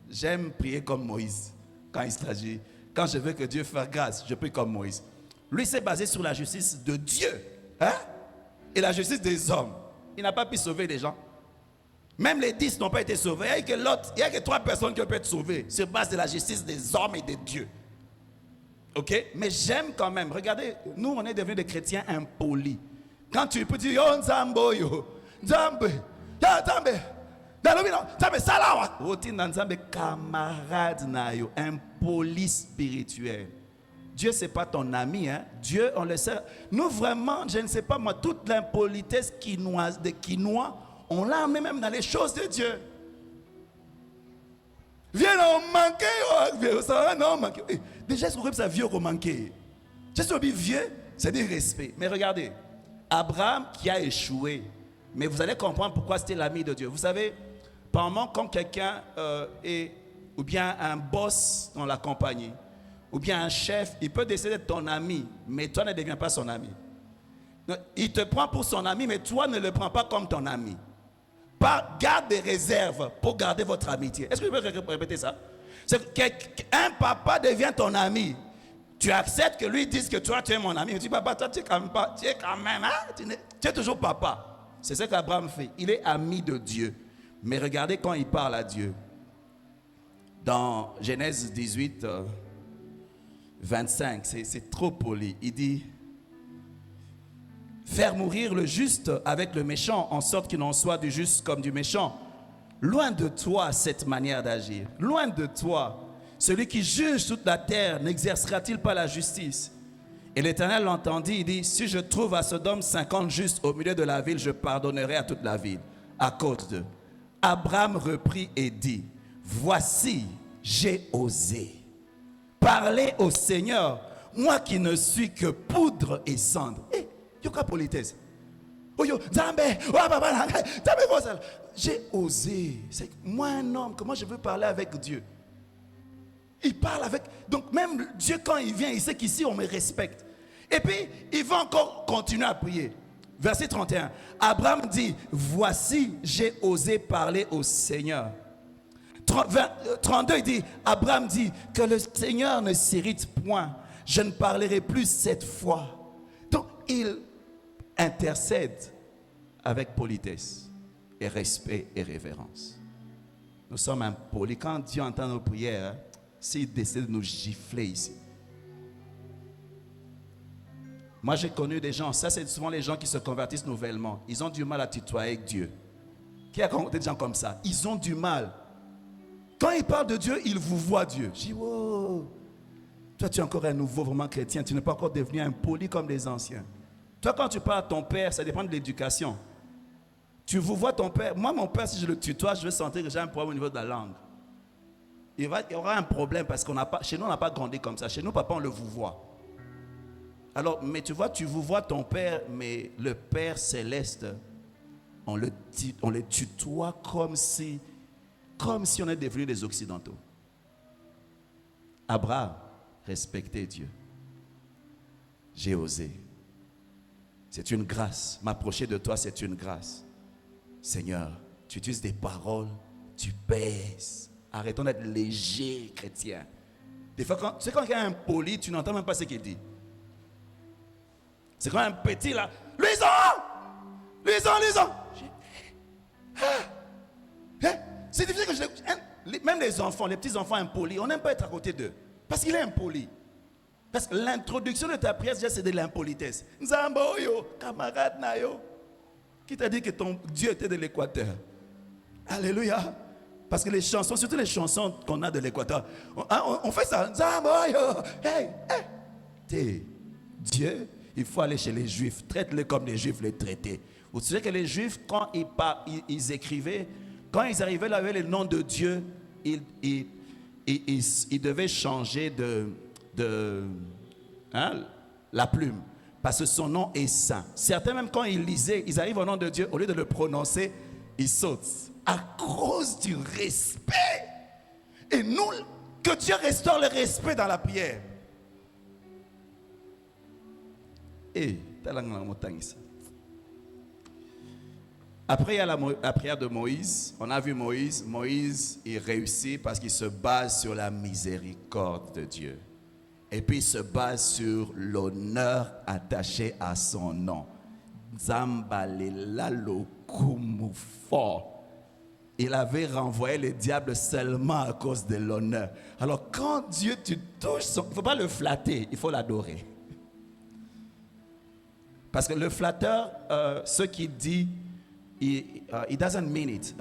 J'aime prier comme Moïse quand il s'agit. Quand je veux que Dieu fasse grâce, je prie comme Moïse. Lui s'est basé sur la justice de Dieu, et la justice des hommes. Il n'a pas pu sauver les gens. Même les 10 n'ont pas été sauvés. Il n'y a que 3 personnes qui peuvent être sauvées sur base de la justice des hommes et de Dieu. Ok? Mais j'aime quand même. Regardez, nous on est devenus des chrétiens impolis. Quand tu peux dire, yo, Nzambo, yo, Nzambe, ya, Nzambe, Nzambe, salawa. Oti Nzambe, camarade na yo, impoli spirituel. Dieu, ce n'est pas ton ami. Hein? Dieu, on le sait. Nous, vraiment, je ne sais pas, moi, toute l'impolitesse des Quinois, on l'a amené même dans les choses de Dieu. Viens, on manque. Ça va, non, manque. Déjà, est-ce que ça vieux qu'on manque? Je suis vieux, c'est du respect. Mais regardez, Abraham qui a échoué, mais vous allez comprendre pourquoi c'était l'ami de Dieu. Vous savez, par moment, quand quelqu'un est, ou bien un boss dans la compagnie, ou bien un chef, il peut décider d'être ton ami, mais toi ne deviens pas son ami. Il te prend pour son ami, mais toi ne le prends pas comme ton ami. Garde des réserves pour garder votre amitié. Est-ce que je peux répéter ça? C'est qu'un papa devient ton ami. Tu acceptes que lui dise que toi tu es mon ami. Tu dis, papa, toi tu es quand même, hein? Tu es toujours papa. C'est ce qu'Abraham fait. Il est ami de Dieu. Mais regardez quand il parle à Dieu. Dans Genèse 18, 25, c'est trop poli. Il dit, faire mourir le juste avec le méchant, en sorte qu'il en soit du juste comme du méchant. Loin de toi cette manière d'agir. Loin de toi. Celui qui juge toute la terre n'exercera-t-il pas la justice? Et l'Éternel l'entendit, il dit, si je trouve à Sodome 50 justes au milieu de la ville, je pardonnerai à toute la ville, à cause d'eux. Abraham reprit et dit, voici, j'ai osé parler au Seigneur, moi qui ne suis que poudre et cendre. Yoka politesse. J'ai osé. C'est moi un homme, comment je veux parler avec Dieu? Il parle avec... Donc même Dieu quand il vient, il sait qu'ici on me respecte. Et puis il va encore continuer à prier. Verset 31. Abraham dit, voici j'ai osé parler au Seigneur. 32 il dit, Abraham dit, que le Seigneur ne s'irrite point. Je ne parlerai plus cette fois. Donc il intercède avec politesse et respect et révérence. Nous sommes impolis. Quand Dieu entend nos prières, s'il décide de nous gifler ici. Moi j'ai connu des gens, ça c'est souvent les gens qui se convertissent nouvellement. Ils ont du mal à tutoyer avec Dieu. Qui a rencontré des gens comme ça? Ils ont du mal. Quand ils parlent de Dieu, ils vous voient Dieu. Je dis, wow, toi tu es encore un nouveau vraiment chrétien, tu n'es pas encore devenu impoli comme les anciens. Toi quand tu parles à ton père, ça dépend de l'éducation. Tu vous vois ton père, moi mon père si je le tutoie, je vais sentir que j'ai un problème au niveau de la langue. Il y aura un problème parce qu'on n'a pas, chez nous on n'a pas grandi comme ça. Chez nous papa on le vous voit. Alors, mais tu vois, tu vous vois ton père, mais le Père céleste, on le tutoie comme si on est devenus des Occidentaux. Abraham, respectez Dieu. J'ai osé. C'est une grâce. M'approcher de toi, c'est une grâce. Seigneur, tu utilises des paroles, tu pèses. Arrêtons d'être légers, chrétiens. Des fois, quand il y a un poli, tu n'entends même pas ce qu'il dit. C'est quand un petit là. Luison. C'est difficile que même les enfants, les petits enfants impolis, on n'aime pas être à côté d'eux. Parce qu'il est impoli. Parce que l'introduction de ta prière, c'est de l'impolitesse. Nzambo yo, camarade na yo. Qui t'a dit que ton Dieu était de l'Équateur? Alléluia. Parce que les chansons, surtout les chansons qu'on a de l'Équateur, on fait ça. Nzambo yo. Hey. Dieu, il faut aller chez les Juifs. Traite-les comme les Juifs les traitaient. Vous savez que les Juifs, quand ils écrivaient, Quand ils arrivaient là avec le nom de Dieu, ils devaient changer la plume. Parce que son nom est saint. Certains, même quand ils lisaient, ils arrivent au nom de Dieu, au lieu de le prononcer, ils sautent. À cause du respect. Et nous, que Dieu restaure le respect dans la prière. Après, il y a la prière de Moïse. On a vu Moïse. Moïse, il réussit parce qu'il se base sur la miséricorde de Dieu. Et puis, il se base sur l'honneur attaché à son nom. Zambalela lokumufo. Il avait renvoyé le diable seulement à cause de l'honneur. Alors, quand Dieu te touche, il ne faut pas le flatter, il faut l'adorer. Parce que le flatteur, ce qu'il dit, it doesn't mean it.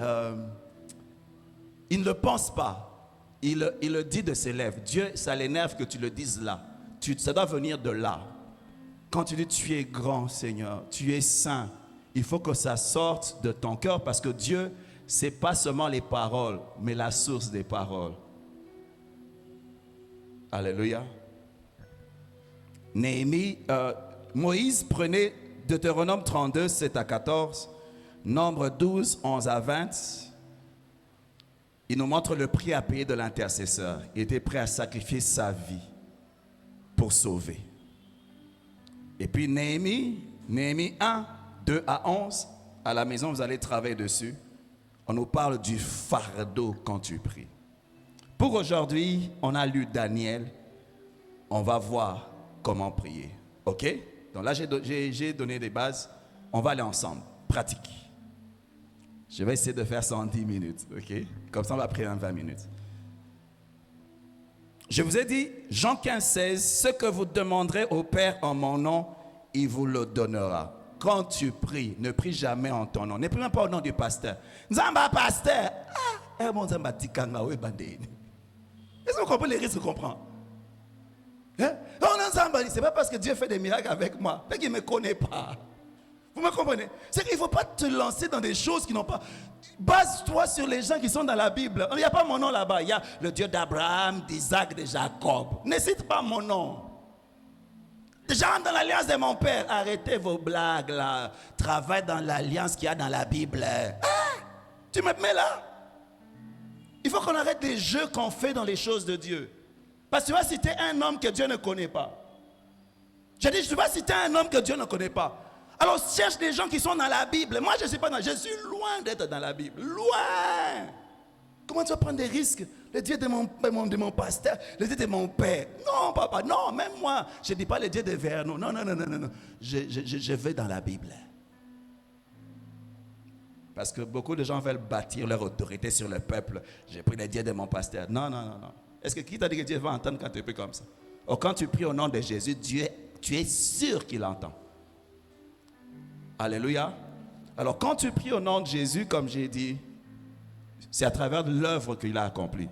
Il ne le pense pas. Il le dit de ses lèvres. Dieu, ça l'énerve que tu le dises là. Ça doit venir de là. Quand tu dis tu es grand, Seigneur, tu es saint, il faut que ça sorte de ton cœur parce que Dieu, ce n'est pas seulement les paroles, mais la source des paroles. Alléluia. Moïse prenait Deutéronome 32, 7 à 14, Nombre 12, 11 à 20. Il nous montre le prix à payer de l'intercesseur. Il était prêt à sacrifier sa vie pour sauver. Et puis Néhémie 1, 2 à 11, à la maison vous allez travailler dessus. On nous parle du fardeau quand tu pries. Pour aujourd'hui, on a lu Daniel. On va voir comment prier. Ok? Donc là, j'ai donné des bases. On va aller ensemble. Pratique. Je vais essayer de faire ça en 10 minutes. Ok? Comme ça, on va prier en 20 minutes. Je vous ai dit, Jean 15, 16, ce que vous demanderez au Père en mon nom, il vous le donnera. Quand tu pries, ne prie jamais en ton nom. Ne prie même pas au nom du pasteur. Nzamba pasteur. Ah, mon Nzamba dikanga we bandeni. Est-ce que vous comprenez les risques qu'on prend? Hein? Non, Nzamba, c'est pas parce que Dieu fait des miracles avec moi, c'est qu'il ne me connaît pas. Vous me comprenez? C'est qu'il ne faut pas te lancer dans des choses qui n'ont pas. Base-toi sur les gens qui sont dans la Bible. Il n'y a pas mon nom là-bas. Il y a le Dieu d'Abraham, d'Isaac, de Jacob. Ne cite pas mon nom. Déjà dans l'alliance de mon père. Arrêtez vos blagues là. Travaille dans l'alliance qu'il y a dans la Bible. Ah, tu me mets là? Il faut qu'on arrête les jeux qu'on fait dans les choses de Dieu. Parce que tu vas citer un homme que Dieu ne connaît pas. J'ai dit, tu vas citer un homme que Dieu ne connaît pas. Alors cherche des gens qui sont dans la Bible. Moi, je suis loin d'être dans la Bible. Loin. Comment tu vas prendre des risques? Le Dieu de mon pasteur, le Dieu de mon père. Non, papa, non, même moi. Je ne dis pas le Dieu de Vernon. Non. Je vais dans la Bible. Parce que beaucoup de gens veulent bâtir leur autorité sur le peuple. J'ai pris le Dieu de mon pasteur. Non. Est-ce que qui t'a dit que Dieu va entendre quand tu pries comme ça? Ou quand tu pries au nom de Jésus, Dieu, tu es sûr qu'il entend. Alléluia. Alors quand tu pries au nom de Jésus, comme j'ai dit, c'est à travers l'œuvre qu'il a accomplie.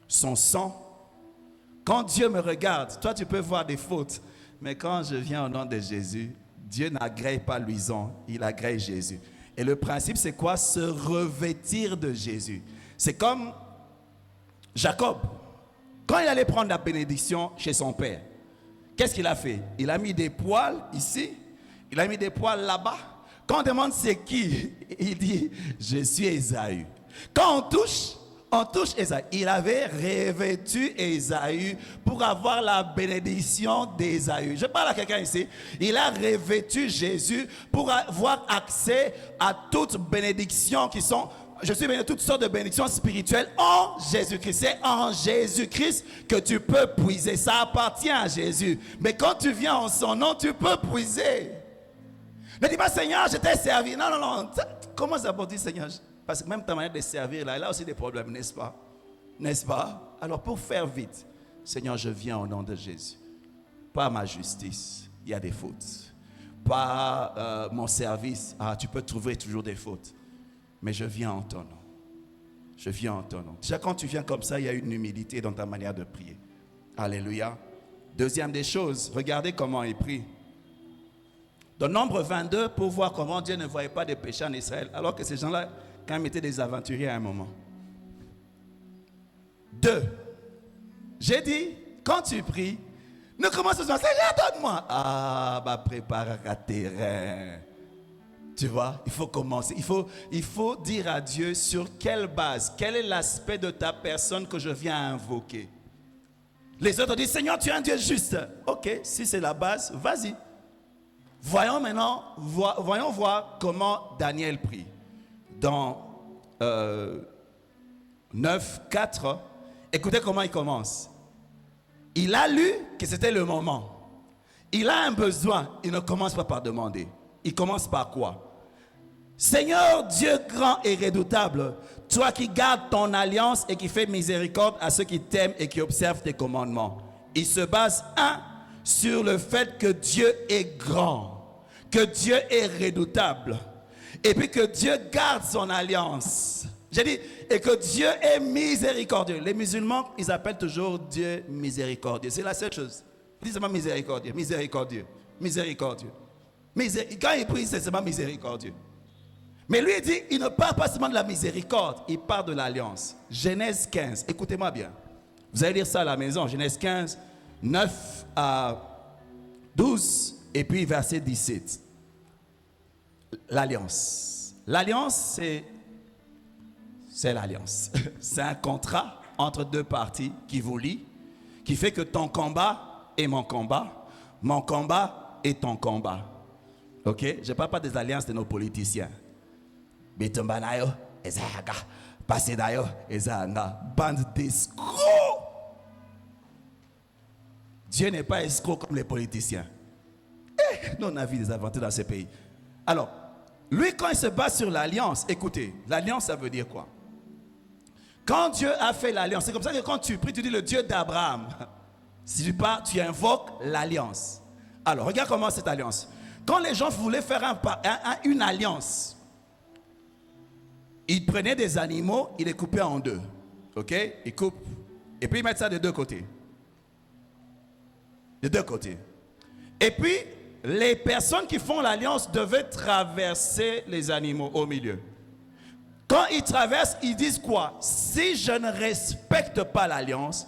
Son sang. Quand Dieu me regarde, toi tu peux voir des fautes, mais quand je viens au nom de Jésus, Dieu n'agrée pas Louison, il agrée Jésus. Et le principe c'est quoi? Se revêtir de Jésus. C'est comme Jacob. Quand il allait prendre la bénédiction chez son père, qu'est-ce qu'il a fait? Il a mis des poils ici. Il a mis des poils là-bas. Quand on demande c'est qui, il dit, je suis Ésaü. Quand on touche Ésaü. Il avait revêtu Ésaü pour avoir la bénédiction d'Ésaü. Je parle à quelqu'un ici. Il a revêtu Jésus pour avoir accès à toutes bénédictions qui sont... Je suis béni de toutes sortes de bénédictions spirituelles en Jésus-Christ. C'est en Jésus-Christ que tu peux puiser. Ça appartient à Jésus. Mais quand tu viens en son nom, tu peux puiser. Ne dis pas, Seigneur, je t'ai servi. Non. Comment ça peut dire, Seigneur? Parce que même ta manière de servir, là, il a aussi des problèmes, n'est-ce pas? N'est-ce pas? Alors, pour faire vite, Seigneur, je viens au nom de Jésus. Pas ma justice, il y a des fautes. Pas mon service, tu peux trouver toujours des fautes. Mais je viens en ton nom. Je viens en ton nom. Déjà, quand tu viens comme ça, il y a une humilité dans ta manière de prier. Alléluia. Deuxième des choses, regardez comment il prie. Dans Nombre 22, pour voir comment Dieu ne voyait pas de péché en Israël, alors que ces gens-là, quand même été des aventuriers à un moment. 2. J'ai dit, quand tu pries, ne commence pas à dire, Seigneur, donne-moi. Ah, bah prépare un terrain. Tu vois, il faut commencer. Il faut dire à Dieu sur quelle base, quel est l'aspect de ta personne que je viens invoquer. Les autres disent, Seigneur, tu es un Dieu juste. Ok, si c'est la base, vas-y. Voyons maintenant, voyons voir comment Daniel prie. Dans 9:4, écoutez comment il commence. Il a lu que c'était le moment. Il a un besoin, il ne commence pas par demander. Il commence par quoi? Seigneur Dieu grand et redoutable, toi qui gardes ton alliance et qui fais miséricorde à ceux qui t'aiment et qui observent tes commandements. Il se base, sur le fait que Dieu est grand, que Dieu est redoutable, et puis que Dieu garde son alliance. J'ai dit, et que Dieu est miséricordieux. Les musulmans, ils appellent toujours Dieu miséricordieux. C'est la seule chose. Ils disent seulement miséricordieux, miséricordieux, miséricordieux. Quand il prie, c'est seulement miséricordieux. Mais lui, il dit, il ne parle pas seulement de la miséricorde, il parle de l'alliance. Genèse 15, écoutez-moi bien. Vous allez lire ça à la maison, Genèse 15, 9 à 12, et puis verset 17. L'alliance. L'alliance, c'est l'alliance. C'est un contrat entre deux parties qui vous lie, qui fait que ton combat est mon combat est ton combat. Ok? Je ne parle pas des alliances de nos politiciens. Betombanayo, Ezaga, Pasedayo, Ezanga, bande d'escrocs. Dieu n'est pas escroc comme les politiciens. Nous, on a vu des aventures dans ce pays. Alors, lui, quand il se base sur l'alliance, écoutez, l'alliance, ça veut dire quoi? Quand Dieu a fait l'alliance, c'est comme ça que quand tu pries, tu dis le Dieu d'Abraham. Si tu pars, tu invoques l'alliance. Alors, regarde comment cette alliance. Quand les gens voulaient faire une alliance, ils prenaient des animaux, ils les coupaient en deux. Ok? Ils coupent. Et puis ils mettent ça de deux côtés. De deux côtés. Et puis, les personnes qui font l'alliance devaient traverser les animaux au milieu. Quand ils traversent, ils disent quoi? Si je ne respecte pas l'alliance,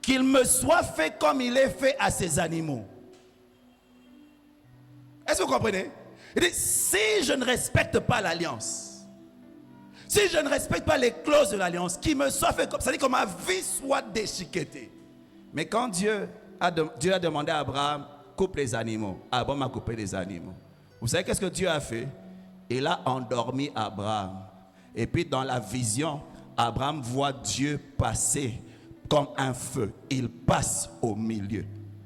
qu'il me soit fait comme il est fait à ces animaux. Est-ce que vous comprenez? Il dit, si je ne respecte pas l'alliance, si je ne respecte pas les clauses de l'alliance, qu'il me soit fait comme ça, c'est-à-dire que ma vie soit déchiquetée. Mais quand Dieu a demandé à Abraham, coupe les animaux, Abraham a coupé les animaux. Vous savez qu'est-ce que Dieu a fait? Il a endormi Abraham. Et puis dans la vision, Abraham voit Dieu passer comme un feu. Il passe au milieu.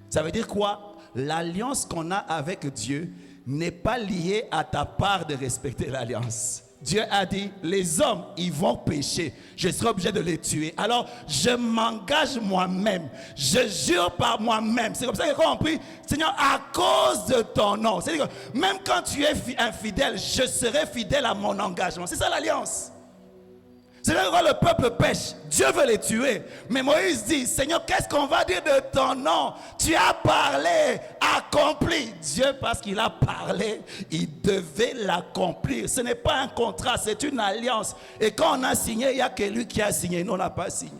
Ça veut dire quoi? L'alliance qu'on a avec Dieu n'est pas liée à ta part de respecter l'alliance. Dieu a dit, les hommes, ils vont pécher. Je serai obligé de les tuer. Alors, je m'engage moi-même. Je jure par moi-même. C'est comme ça que quand on prie, Seigneur, à cause de ton nom. C'est-à-dire que même quand tu es infidèle, je serai fidèle à mon engagement. C'est ça l'alliance. C'est-à-dire que quand le peuple pêche, Dieu veut les tuer. Mais Moïse dit, Seigneur, qu'est-ce qu'on va dire de ton nom? Tu as parlé, accompli. Dieu, parce qu'il a parlé, il devait l'accomplir. Ce n'est pas un contrat, c'est une alliance. Et quand on a signé, il n'y a que lui qui a signé. Nous, on n'a pas signé.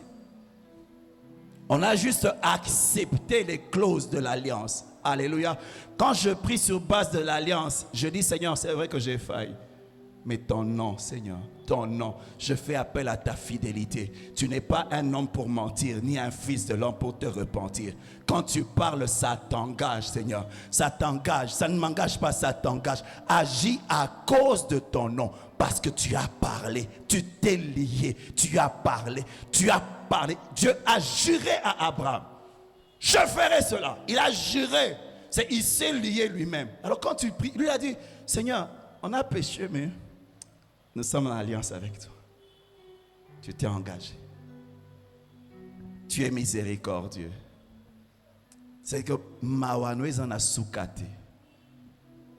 On a juste accepté les clauses de l'alliance. Alléluia. Quand je prie sur base de l'alliance, je dis, Seigneur, c'est vrai que j'ai failli. Mais ton nom, Seigneur, ton nom, je fais appel à ta fidélité. Tu n'es pas un homme pour mentir, ni un fils de l'homme pour te repentir. Quand tu parles, ça t'engage, Seigneur. Ça t'engage, ça ne m'engage pas, ça t'engage. Agis à cause de ton nom, parce que tu as parlé, tu t'es lié, tu as parlé, tu as parlé. Dieu a juré à Abraham, je ferai cela. Il a juré, il s'est lié lui-même. Alors quand tu pries, lui a dit, Seigneur, on a péché, mais nous sommes en alliance avec toi. Tu t'es engagé. Tu es miséricordieux. C'est que Mawanouez en a soukaté.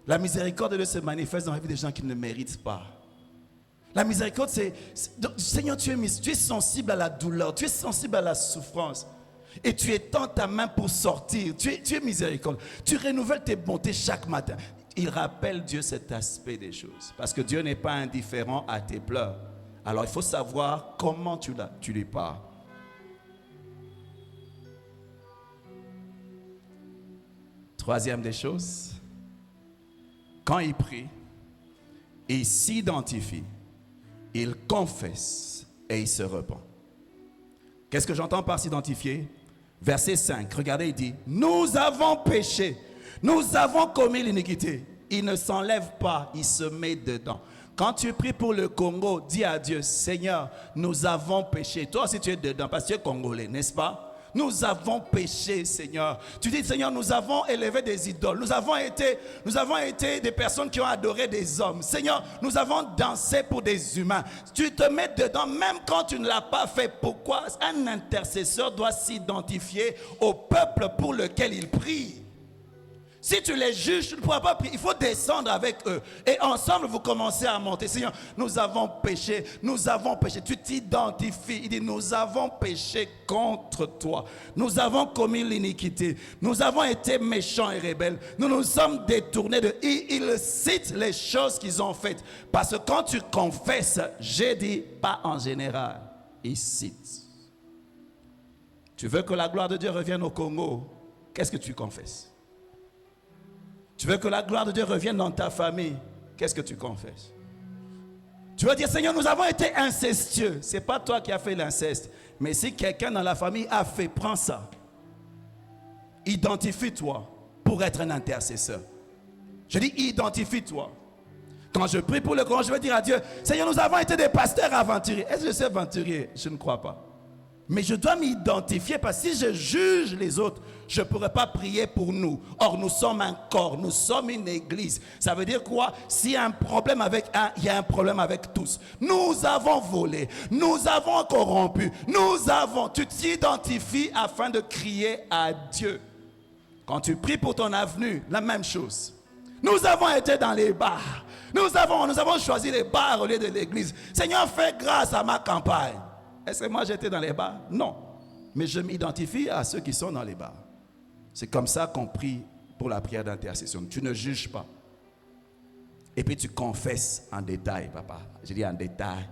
La miséricorde de Dieu se manifeste dans la vie des gens qui ne méritent pas. La miséricorde, Seigneur, tu es sensible à la douleur, tu es sensible à la souffrance. Et tu étends ta main pour sortir. Tu es miséricordieux. Tu renouvelles tes bontés chaque matin. Il rappelle Dieu cet aspect des choses. Parce que Dieu n'est pas indifférent à tes pleurs. Alors il faut savoir comment tu lui parles. Troisième des choses, quand il prie, il s'identifie, il confesse et il se repent. Qu'est-ce que j'entends par s'identifier? Verset 5, regardez, il dit, nous avons péché, nous avons commis l'iniquité. Il ne s'enlève pas, il se met dedans. Quand tu pries pour le Congo, dis à Dieu, Seigneur, nous avons péché. Toi aussi tu es dedans parce que tu es congolais, n'est-ce pas? Nous avons péché, Seigneur. Tu dis, Seigneur, nous avons élevé des idoles. Nous avons été des personnes qui ont adoré des hommes. Seigneur, nous avons dansé pour des humains. Tu te mets dedans même quand tu ne l'as pas fait. Pourquoi? Un intercesseur doit s'identifier au peuple pour lequel il prie. Si tu les juges, tu ne pourras pas prier. Il faut descendre avec eux. Et ensemble, vous commencez à monter. Seigneur, nous avons péché. Nous avons péché. Tu t'identifies. Il dit, nous avons péché contre toi. Nous avons commis l'iniquité. Nous avons été méchants et rebelles. Nous nous sommes détournés de... Il cite les choses qu'ils ont faites. Parce que quand tu confesses, j'ai dit, pas en général. Il cite. Tu veux que la gloire de Dieu revienne au Congo? Qu'est-ce que tu confesses? Tu veux que la gloire de Dieu revienne dans ta famille? Qu'est-ce que tu confesses? Tu veux dire, Seigneur, nous avons été incestueux. Ce n'est pas toi qui as fait l'inceste. Mais si quelqu'un dans la famille a fait, prends ça. Identifie-toi pour être un intercesseur. Je dis, identifie-toi. Quand je prie pour le Coran, je veux dire à Dieu, Seigneur, nous avons été des pasteurs aventuriers. Est-ce que je suis aventurier? Je ne crois pas. Mais je dois m'identifier parce que si je juge les autres, je ne pourrai pas prier pour nous. Or, nous sommes un corps, nous sommes une église. Ça veut dire quoi? S'il y a un problème avec un, il y a un problème avec tous. Nous avons volé, nous avons corrompu, tu t'identifies afin de crier à Dieu. Quand tu pries pour ton avenue, la même chose. Nous avons été dans les bars. Nous avons choisi les bars au lieu de l'église. Seigneur, fais grâce à ma campagne. Est-ce que moi j'étais dans les bars? Non. Mais je m'identifie à ceux qui sont dans les bars. C'est comme ça qu'on prie pour la prière d'intercession. Tu ne juges pas. Et puis tu confesses en détail, papa. Je dis en détail.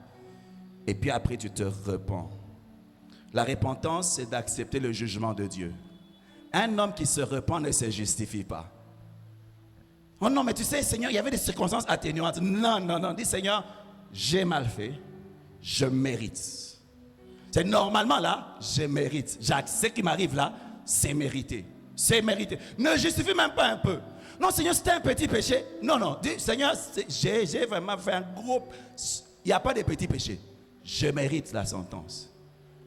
Et puis après tu te repens. La repentance, c'est d'accepter le jugement de Dieu. Un homme qui se repent ne se justifie pas. Oh non, mais tu sais, Seigneur, il y avait des circonstances atténuantes. Non. Dis, Seigneur, j'ai mal fait. Je mérite. C'est normalement là, je mérite. Ce qui m'arrive là, c'est mérité. C'est mérité. Ne justifie même pas un peu. Non, Seigneur, c'était un petit péché. Non. Dis, Seigneur, j'ai vraiment fait un gros... Il n'y a pas de petits péchés. Je mérite la sentence.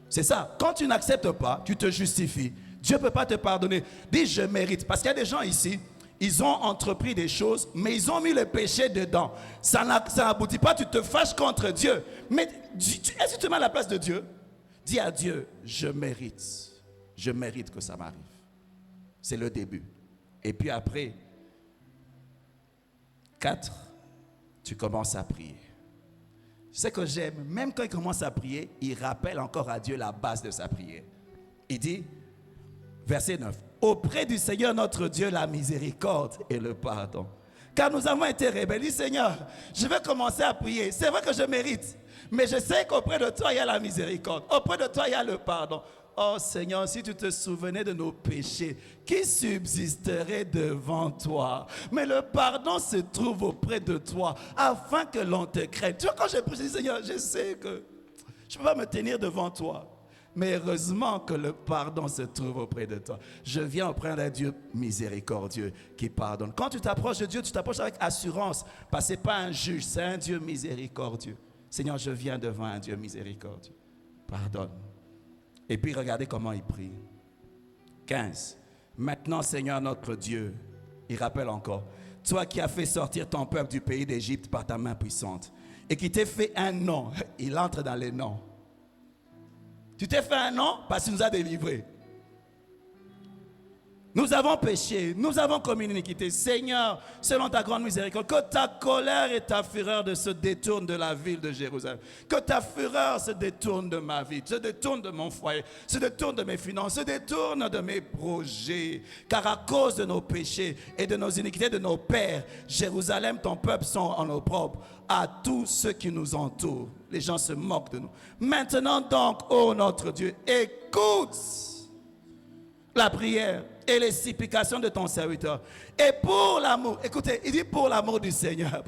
C'est ça. Quand tu n'acceptes pas, tu te justifies. Dieu ne peut pas te pardonner. Dis, je mérite. Parce qu'il y a des gens ici, ils ont entrepris des choses, mais ils ont mis le péché dedans. Ça n'aboutit pas, tu te fâches contre Dieu. Mais est-ce que tu te mets à la place de Dieu? Dis à Dieu, je mérite que ça m'arrive. C'est le début. Et puis après, 4, tu commences à prier. Ce que j'aime, même quand il commence à prier, il rappelle encore à Dieu la base de sa prière. Il dit, verset 9, auprès du Seigneur notre Dieu, la miséricorde et le pardon. Car nous avons été rebelles. Dis, Seigneur, je vais commencer à prier. C'est vrai que je mérite. Mais je sais qu'auprès de toi, il y a la miséricorde. Auprès de toi, il y a le pardon. Oh Seigneur, si tu te souvenais de nos péchés, qui subsisterait devant toi? Mais le pardon se trouve auprès de toi, afin que l'on te craigne. Tu vois, quand j'ai prié, Seigneur, je sais que je ne peux pas me tenir devant toi. Mais heureusement que le pardon se trouve auprès de toi. Je viens auprès d'un Dieu miséricordieux qui pardonne. Quand tu t'approches de Dieu, tu t'approches avec assurance. Parce que ce n'est pas un juge, c'est un Dieu miséricordieux. Seigneur, je viens devant un Dieu miséricordieux. Pardonne. Et puis regardez comment il prie. 15. Maintenant, Seigneur notre Dieu, il rappelle encore, toi qui as fait sortir ton peuple du pays d'Égypte par ta main puissante et qui t'es fait un nom, il entre dans les noms. Tu t'es fait un nom parce qu'il nous a délivrés. Nous avons péché, nous avons commis une iniquité. Seigneur, selon ta grande miséricorde, que ta colère et ta fureur se détournent de la ville de Jérusalem. Que ta fureur se détourne de ma vie, se détourne de mon foyer, se détourne de mes finances, se détourne de mes projets. Car à cause de nos péchés et de nos iniquités de nos pères, Jérusalem, ton peuple, sont en opprobre à tous ceux qui nous entourent. Les gens se moquent de nous. Maintenant donc, ô notre Dieu, écoute la prière et les supplications de ton serviteur. Et pour l'amour, écoutez, il dit pour l'amour du Seigneur.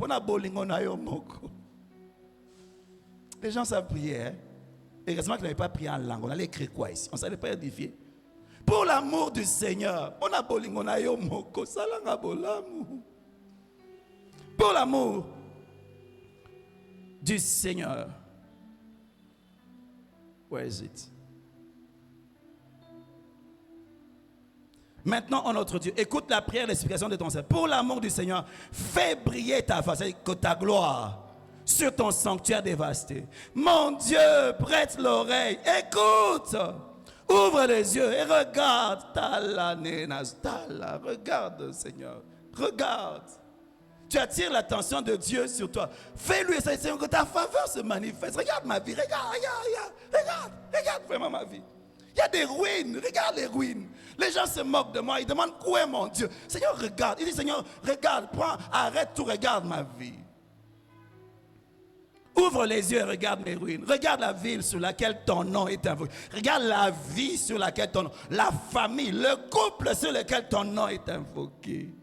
Les gens savent prier. Hein? Et heureusement qu'ils n'avaient pas prié en langue. On allait écrire quoi ici? On ne savait pas édifier. Pour l'amour du Seigneur. Pour l'amour du Seigneur. Where is it? Maintenant, oh notre Dieu, écoute la prière et l'explication de ton Seigneur. Pour l'amour du Seigneur, fais briller ta face, que ta gloire sur ton sanctuaire dévasté. Mon Dieu, prête l'oreille, écoute, ouvre les yeux et regarde. Regarde, Seigneur, regarde. Tu attires l'attention de Dieu sur toi. Fais-lui essayer, Seigneur, que ta faveur se manifeste. Regarde ma vie, regarde vraiment ma vie. Il y a des ruines, regarde les ruines. Les gens se moquent de moi, ils demandent où est mon Dieu. Seigneur, regarde. Il dit, Seigneur, regarde, prends, arrête tout, regarde ma vie. Ouvre les yeux et regarde mes ruines. Regarde la ville sur laquelle ton nom est invoqué. Regarde la vie sur laquelle ton nom, la famille, le couple sur lequel ton nom est invoqué.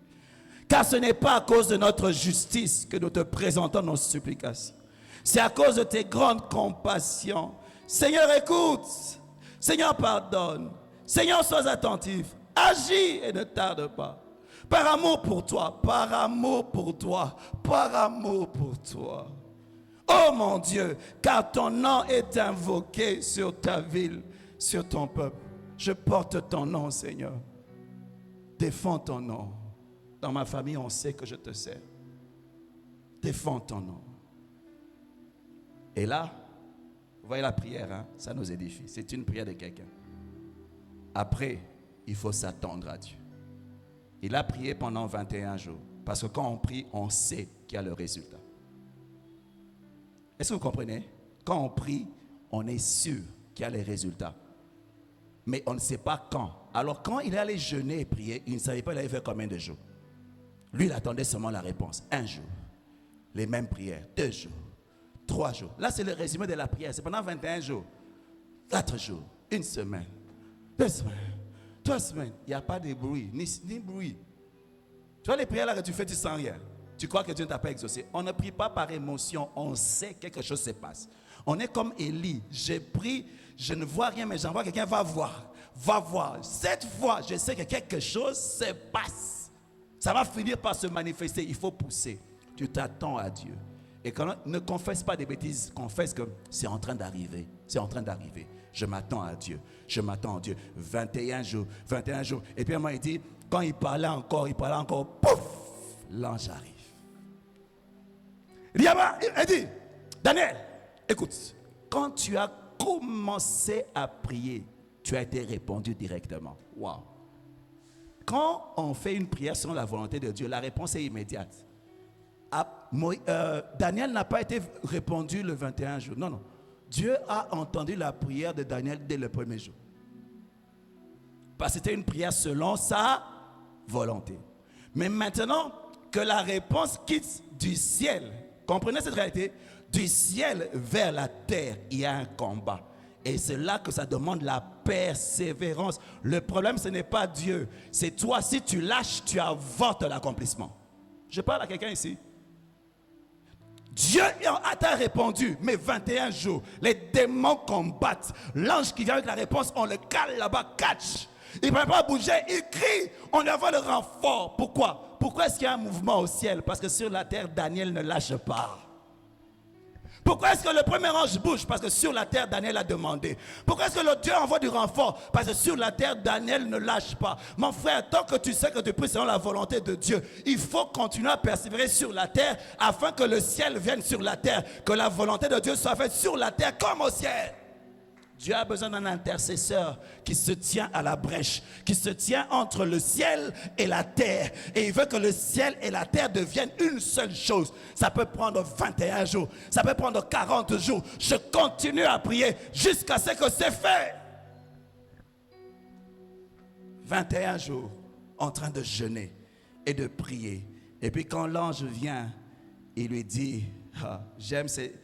Car ce n'est pas à cause de notre justice que nous te présentons nos supplications. C'est à cause de tes grandes compassions. Seigneur, écoute. Seigneur, pardonne. Seigneur, sois attentif. Agis et ne tarde pas. Par amour pour toi, par amour pour toi, par amour pour toi. Oh mon Dieu, car ton nom est invoqué sur ta ville, sur ton peuple. Je porte ton nom, Seigneur. Défends ton nom. Dans ma famille, on sait que je te sers. Défends ton nom. Et là, vous voyez la prière, hein? Ça nous édifie. C'est une prière de quelqu'un. Après, il faut s'attendre à Dieu. Il a prié pendant 21 jours. Parce que quand on prie, on sait qu'il y a le résultat. Est-ce que vous comprenez? Quand on prie, on est sûr qu'il y a les résultats. Mais on ne sait pas quand. Alors quand il est allé jeûner et prier, il ne savait pas il allait faire combien de jours. Lui, il attendait seulement la réponse. 1 jour. Les mêmes prières. 2 jours. 3 jours. Là, c'est le résumé de la prière. C'est pendant 21 jours. 4 jours. 1 semaine. 2 semaines. 3 semaines. Il n'y a pas de bruit. Ni bruit. Tu vois les prières là que tu fais, tu sens rien. Tu crois que Dieu ne t'a pas exaucé. On ne prie pas par émotion. On sait que quelque chose se passe. On est comme Élie. J'ai prié, je ne vois rien, mais j'envoie quelqu'un, va voir. Va voir. Cette fois, je sais que quelque chose se passe. Ça va finir par se manifester. Il faut pousser. Tu t'attends à Dieu. Et quand ne confesse pas des bêtises, confesse que c'est en train d'arriver. C'est en train d'arriver. Je m'attends à Dieu. Je m'attends à Dieu. 21 jours. 21 jours. Et puis moi, il dit, quand il parlait encore, pouf, l'ange arrive. Il dit, Daniel, écoute, quand tu as commencé à prier, tu as été répondu directement. Waouh. Quand on fait une prière selon la volonté de Dieu, la réponse est immédiate. Daniel n'a pas été répondu le 21 jour. Non, non. Dieu a entendu la prière de Daniel dès le premier jour. Parce que c'était une prière selon sa volonté. Mais maintenant que la réponse quitte du ciel, comprenez cette réalité? Du ciel vers la terre, il y a un combat. Et c'est là que ça demande la persévérance. Le problème, ce n'est pas Dieu. C'est toi, si tu lâches, tu avortes l'accomplissement. Je parle à quelqu'un ici. Dieu t'a répondu, mais 21 jours, les démons combattent. L'ange qui vient avec la réponse, on le cale là-bas, catch. Il ne peut pas bouger, il crie, on envoie le renfort. Pourquoi? Pourquoi est-ce qu'il y a un mouvement au ciel? Parce que sur la terre, Daniel ne lâche pas. Pourquoi est-ce que le premier ange bouge? Parce que sur la terre, Daniel a demandé. Pourquoi est-ce que le Dieu envoie du renfort? Parce que sur la terre, Daniel ne lâche pas. Mon frère, tant que tu sais que tu pries selon la volonté de Dieu, il faut continuer à persévérer sur la terre afin que le ciel vienne sur la terre, que la volonté de Dieu soit faite sur la terre comme au ciel. Dieu a besoin d'un intercesseur qui se tient à la brèche, qui se tient entre le ciel et la terre. Et il veut que le ciel et la terre deviennent une seule chose. Ça peut prendre 21 jours, ça peut prendre 40 jours. Je continue à prier jusqu'à ce que c'est fait. 21 jours en train de jeûner et de prier. Et puis quand l'ange vient, il lui dit, j'aime ces...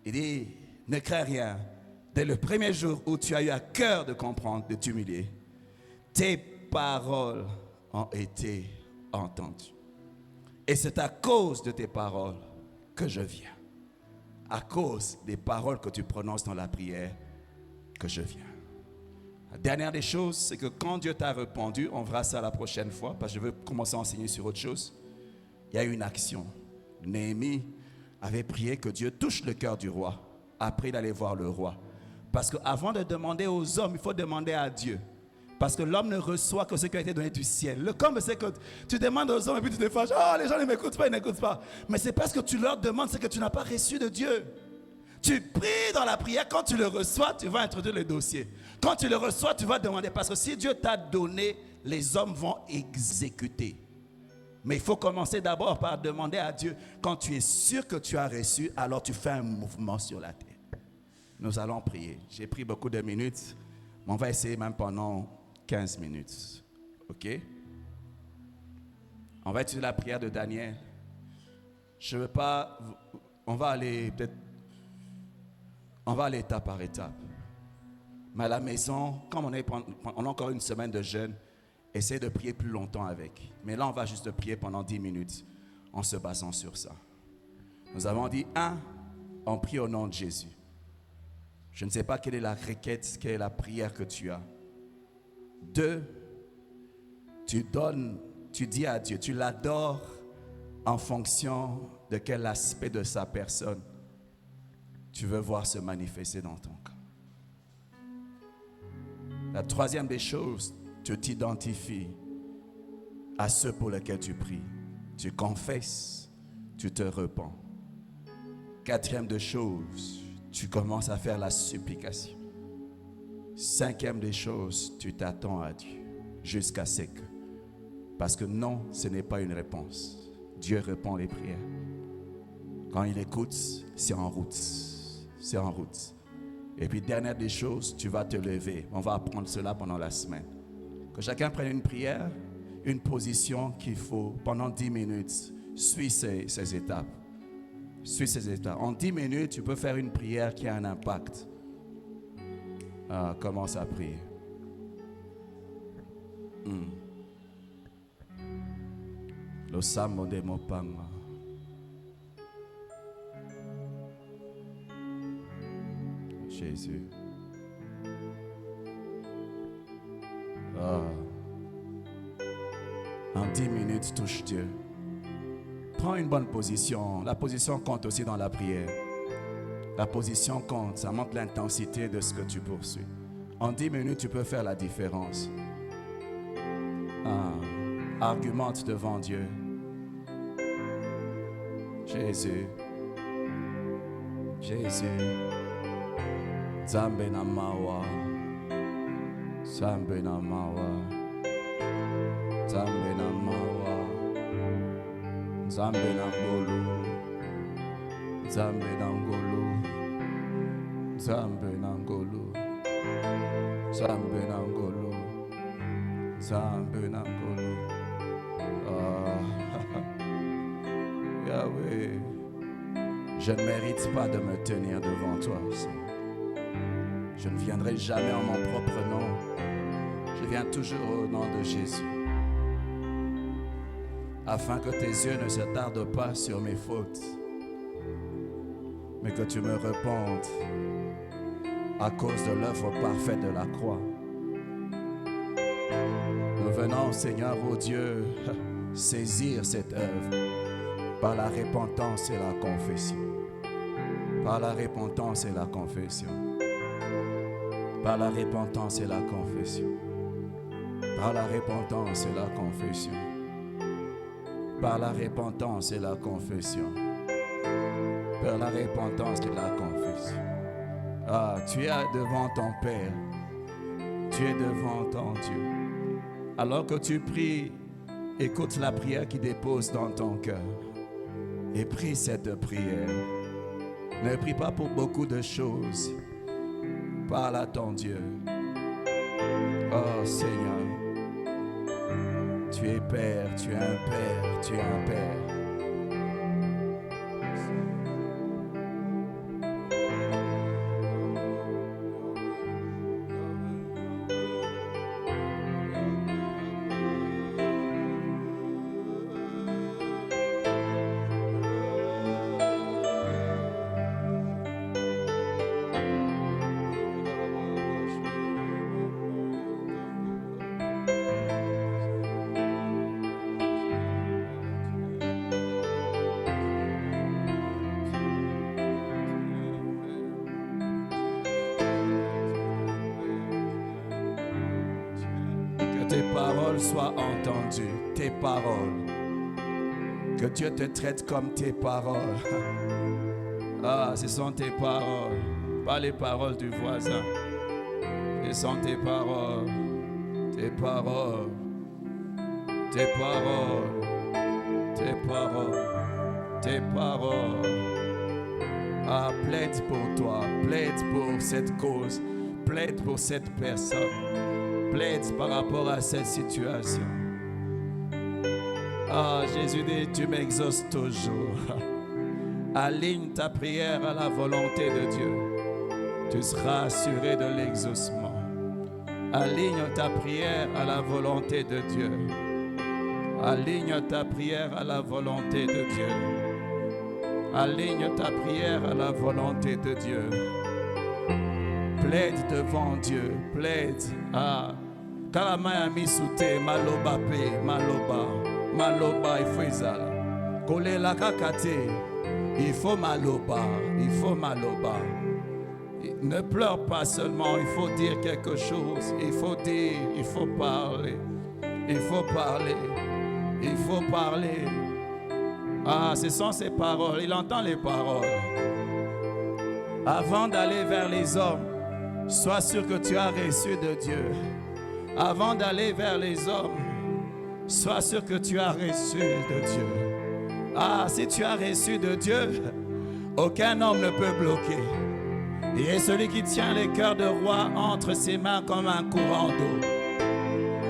Il dit, ne crains rien. Dès le premier jour où tu as eu à cœur de comprendre, de t'humilier, tes paroles ont été entendues. Et c'est à cause de tes paroles que je viens. À cause des paroles que tu prononces dans la prière que je viens. La dernière des choses, c'est que quand Dieu t'a répondu, on verra ça la prochaine fois, parce que je veux commencer à enseigner sur autre chose. Il y a eu une action. Néhémie avait prié que Dieu touche le cœur du roi. Après, il allait voir le roi. Parce qu'avant de demander aux hommes, il faut demander à Dieu. Parce que l'homme ne reçoit que ce qui a été donné du ciel. Le comble, c'est que tu demandes aux hommes et puis tu te fâches. Oh, les gens ne m'écoutent pas, ils n'écoutent pas. Mais c'est parce que tu leur demandes, c'est que tu n'as pas reçu de Dieu. Tu pries dans la prière, quand tu le reçois, tu vas introduire le dossier. Quand tu le reçois, tu vas demander. Parce que si Dieu t'a donné, les hommes vont exécuter. Mais il faut commencer d'abord par demander à Dieu. Quand tu es sûr que tu as reçu, alors tu fais un mouvement sur la terre. Nous allons prier. J'ai pris beaucoup de minutes, mais on va essayer même pendant 15 minutes. OK? On va étudier la prière de Daniel. Je ne veux pas... On va aller peut-être... On va aller étape par étape. Mais à la maison, comme on a encore une semaine de jeûne, essayez de prier plus longtemps avec. Mais là, on va juste prier pendant 10 minutes en se basant sur ça. Nous avons dit, 1, on prie au nom de Jésus. Je ne sais pas quelle est la requête, quelle est la prière que tu as. 2, tu dis à Dieu, tu l'adores en fonction de quel aspect de sa personne tu veux voir se manifester dans ton cas. La troisième des choses, tu t'identifies à ceux pour lesquels tu pries. Tu confesses, tu te repens. Quatrième des choses, tu commences à faire la supplication. Cinquième des choses, tu t'attends à Dieu jusqu'à ce que. Parce que non, ce n'est pas une réponse. Dieu répond les prières. Quand il écoute, c'est en route. C'est en route. Et puis, dernière des choses, tu vas te lever. On va apprendre cela pendant la semaine. Que chacun prenne une prière, une position qu'il faut pendant 10 minutes. Suis ces étapes. Suis ces étapes. En 10 minutes, tu peux faire une prière qui a un impact. Commence à prier. Lo samo de mopanga. Jésus. En 10 minutes, touche Dieu. Prends une bonne position. La position compte aussi dans la prière. La position compte. Ça montre l'intensité de ce que tu poursuis. En 10 minutes, tu peux faire la différence. Argumente devant Dieu. Jésus. Jésus. Zambe na mawa. Zambe na mawa. Zambe na mawa. Zambe na ngolu. Zambe na ngolu. Zambe na ngolu. Zambe na ngolu. Zambe na ngolu. Yahweh, je ne mérite pas de me tenir devant toi. Je ne viendrai jamais en mon propre nom. Je viens toujours au nom de Jésus. Afin que tes yeux ne se tardent pas sur mes fautes, mais que tu me répondes à cause de l'œuvre parfaite de la croix. Nous venons, Seigneur, ô Dieu, saisir cette œuvre par la repentance et la confession. Par la repentance et la confession. Par la repentance et la confession. Par la repentance et la confession. Par la repentance et la confession. Par la repentance et la confession. Tu es devant ton Père. Tu es devant ton Dieu. Alors que tu pries, écoute la prière qui dépose dans ton cœur. Et prie cette prière. Ne prie pas pour beaucoup de choses. Parle à ton Dieu. Oh Seigneur, tu es Père, tu es un Père, tu es un Père. tes paroles soient entendues, tes paroles. Que Dieu te traite comme tes paroles. Ah, ce sont tes paroles, pas les paroles du voisin. Ce sont tes paroles, tes paroles, tes paroles, tes paroles, tes paroles. Ah, plaide pour toi, plaide pour cette cause, plaide pour cette personne, plaide par rapport à cette situation. Ah, Jésus dit, tu m'exauces toujours. Aligne ta prière à la volonté de Dieu. Tu seras assuré de l'exaucement. Aligne ta prière à la volonté de Dieu. Aligne ta prière à la volonté de Dieu. Aligne ta prière à la volonté de Dieu. Plaide devant Dieu. Plaide. Ah. Karamaya misute maloba pe maloba. Maloba il faut izala. Kole la kakate. Il faut maloba. Il faut maloba. Ne pleure pas seulement, il faut dire quelque chose. Il faut dire, il faut parler. Il faut parler. Il faut parler. Ah, ce sont ses paroles. Il entend les paroles. Avant d'aller vers les hommes, sois sûr que tu as reçu de Dieu. Avant d'aller vers les hommes, sois sûr que tu as reçu de Dieu. Ah, si tu as reçu de Dieu, aucun homme ne peut bloquer. Et celui qui tient les cœurs de roi entre ses mains comme un courant d'eau.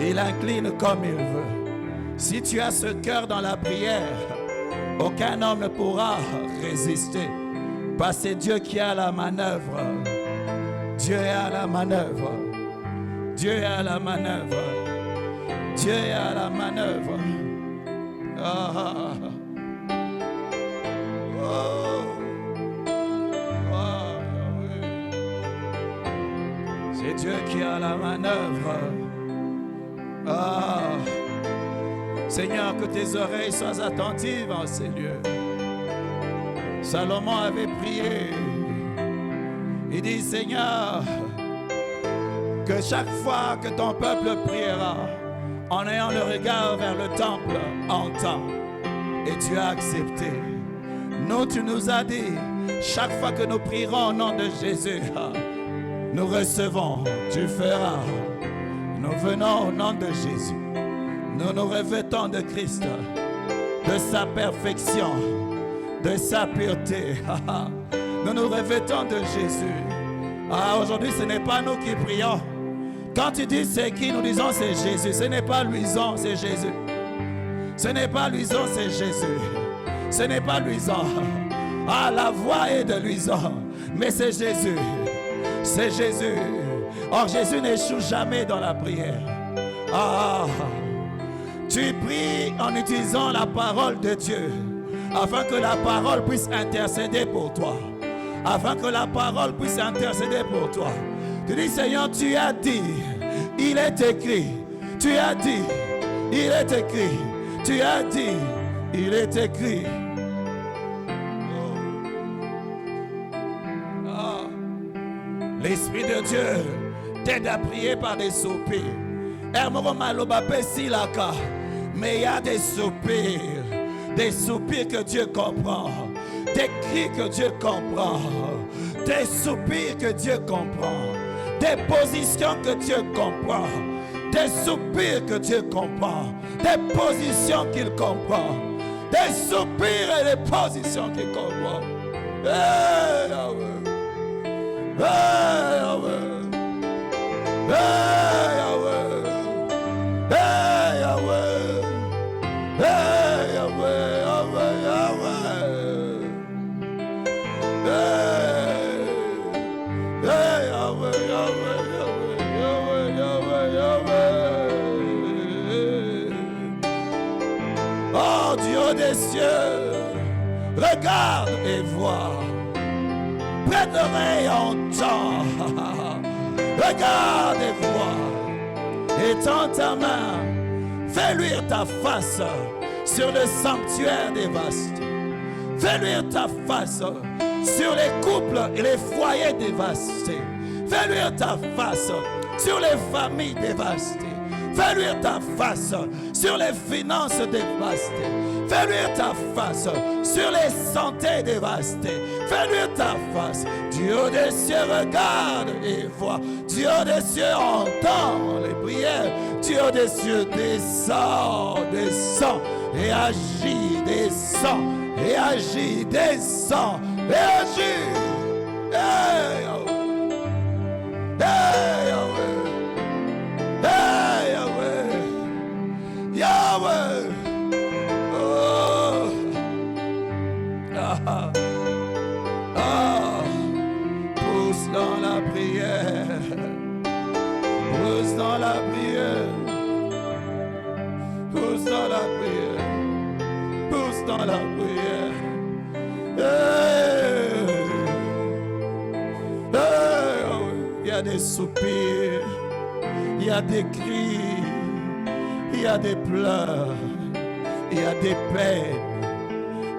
Il incline comme il veut. Si tu as ce cœur dans la prière, aucun homme ne pourra résister. Parce que c'est Dieu qui est à la manœuvre. Dieu est à la manœuvre. Dieu est à la manœuvre. Dieu est à la manœuvre. Ah. Oh. Oh. C'est Dieu qui est à la manœuvre. Ah. Seigneur, que tes oreilles soient attentives en ces lieux. Salomon avait prié. Il dit, Seigneur, que chaque fois que ton peuple priera, en ayant le regard vers le temple, entend. Et tu as accepté. Nous, tu nous as dit, chaque fois que nous prierons au nom de Jésus, nous recevons, tu feras. Nous venons au nom de Jésus. Nous nous revêtons de Christ, de sa perfection, de sa pureté. Nous nous revêtons de Jésus. Ah, aujourd'hui, ce n'est pas nous qui prions. Quand tu dis c'est qui, nous disons c'est Jésus. Ce n'est pas luisant, c'est Jésus. Ce n'est pas luisant, c'est Jésus. Ce n'est pas luisant. Ah, la voix est de luisant. Mais c'est Jésus. C'est Jésus. Or, Jésus n'échoue jamais dans la prière. Ah, tu pries en utilisant la parole de Dieu, afin que la parole puisse intercéder pour toi. Afin que la parole puisse intercéder pour toi. Tu dis, Seigneur, tu as dit, il est écrit. Tu as dit, il est écrit. Tu as dit, il est écrit. Oh. Oh. L'Esprit de Dieu t'aide à prier par des soupirs. Mais il y a des soupirs que Dieu comprend, des cris que Dieu comprend, des soupirs que Dieu comprend, des positions que Dieu comprend, des soupirs que Dieu comprend, des positions qu'il comprend, des soupirs et des positions qu'il comprend. Hey, Yahweh. Hey, Yahweh. Hey, Yahweh. Hey, Yahweh. Hey, Yahweh, Yahweh, Yahweh. Hey, hey, Yahweh, Yahweh, Yahweh, Yahweh, Yahweh. Oh Dieu des cieux, regarde et vois. Prête l'oreille, entends. Regarde et vois. Étends ta main. Fais luire ta face sur le sanctuaire dévasté. Fais luire ta face sur les couples et les foyers dévastés. Fais luire ta face sur les familles dévastées. Fais luire ta face sur les finances dévastées. Fais luire ta face sur les santé dévastées. Fais luire ta face. Du haut des cieux regarde et voit. Du haut des cieux entend les prières. Du haut des cieux descend, descend et agit, descend et agit, descend et agit. Hey, Yahweh. Hey, Yahweh. Hey, Yahweh. Yahweh. Oh. Ah. Ah. Pousse dans la prière. Pousse dans la prière. Pousse dans la prière. Pousse dans la prière. Hey. Hey. Il y a des soupirs. Il y a des cris. Il y a des pleurs. Il y a des peines.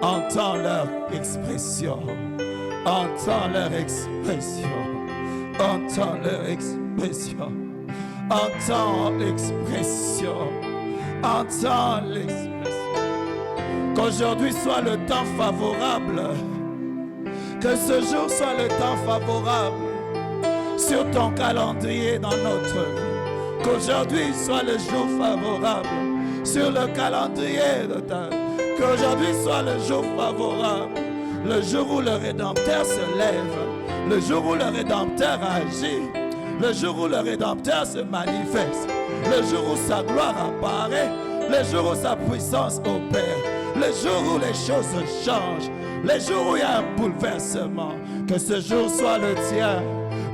Entends leur expression. Entends leur expression. Entends leur expression. Entends l'expression. Entends l'expression. Qu'aujourd'hui soit le temps favorable. Que ce jour soit le temps favorable sur ton calendrier dans notre vie. Qu'aujourd'hui soit le jour favorable sur le calendrier de ta vie. Qu'aujourd'hui soit le jour favorable. Le jour où le Rédempteur se lève. Le jour où le Rédempteur agit. Le jour où le Rédempteur se manifeste. Le jour où sa gloire apparaît. Le jour où sa puissance opère. Le jour où les choses changent. Le jour où il y a un bouleversement. Que ce jour soit le tien.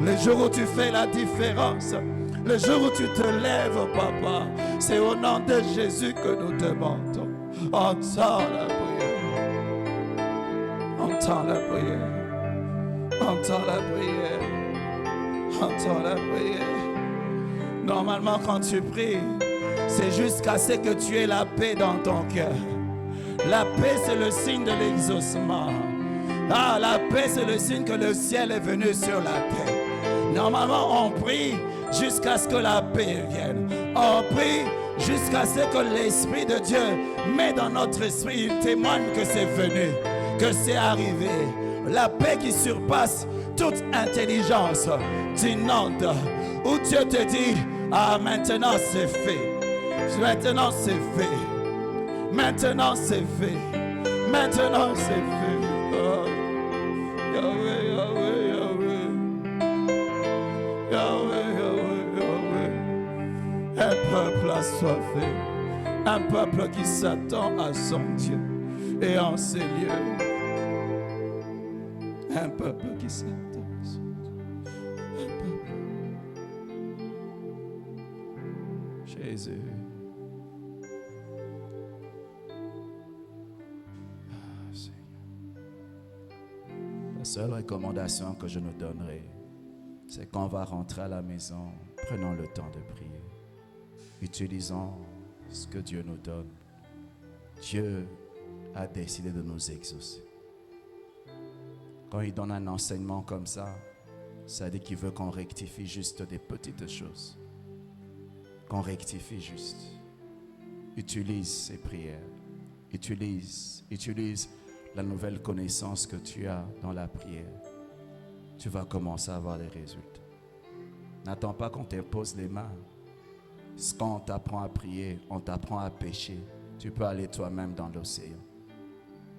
Le jour où tu fais la différence. Le jour où tu te lèves, papa. C'est au nom de Jésus que nous demandons. Entends la prière. Entends la prière. Entends la prière. Entends la prière. Normalement, quand tu pries, c'est jusqu'à ce que tu aies la paix dans ton cœur. La paix, c'est le signe de l'exaucement. Ah, la paix, c'est le signe que le ciel est venu sur la terre. Normalement, on prie jusqu'à ce que la paix vienne. On prie jusqu'à ce que l'Esprit de Dieu met dans notre esprit, il témoigne que c'est venu, que c'est arrivé. La paix qui surpasse toute intelligence d'inonde, où Dieu te dit, ah maintenant c'est fait, maintenant c'est fait, maintenant c'est fait, maintenant c'est fait. Oh. Yahweh, Yahweh, Yahweh, Yahweh, Yahweh, Yahweh. Un peuple assoiffé, un peuple qui s'attend à son Dieu et en ses lieux. Un peuple qui s'attend à son Dieu. Un peuple. Jésus. Ah, Seigneur. La seule recommandation que je nous donnerai, c'est quand on va rentrer à la maison, prenons le temps de prier. Utilisons ce que Dieu nous donne. Dieu a décidé de nous exaucer. Quand il donne un enseignement comme ça dit qu'il veut qu'on rectifie juste des petites choses. Qu'on rectifie juste. Utilise ces prières. Utilise la nouvelle connaissance que tu as dans la prière. Tu vas commencer à avoir des résultats. N'attends pas qu'on t'impose les mains. Quand on t'apprend à prier, on t'apprend à pêcher. Tu peux aller toi-même dans l'océan.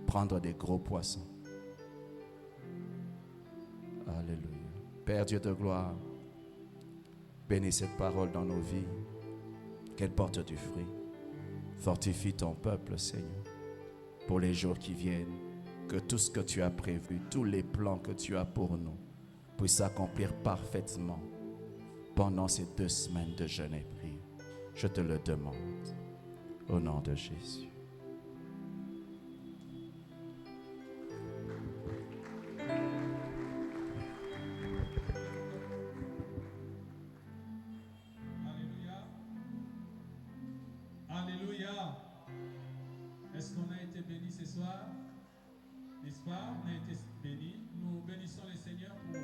Prendre des gros poissons. Alléluia. Père Dieu de gloire, bénis cette parole dans nos vies. Qu'elle porte du fruit. Fortifie ton peuple, Seigneur, pour les jours qui viennent. Que tout ce que tu as prévu, tous les plans que tu as pour nous, puissent s'accomplir parfaitement pendant ces 2 semaines de jeûne et prière. Je te le demande, au nom de Jésus. Alléluia. Est-ce qu'on a été béni ce soir? N'est-ce pas? On a été béni. Nous bénissons le Seigneur pour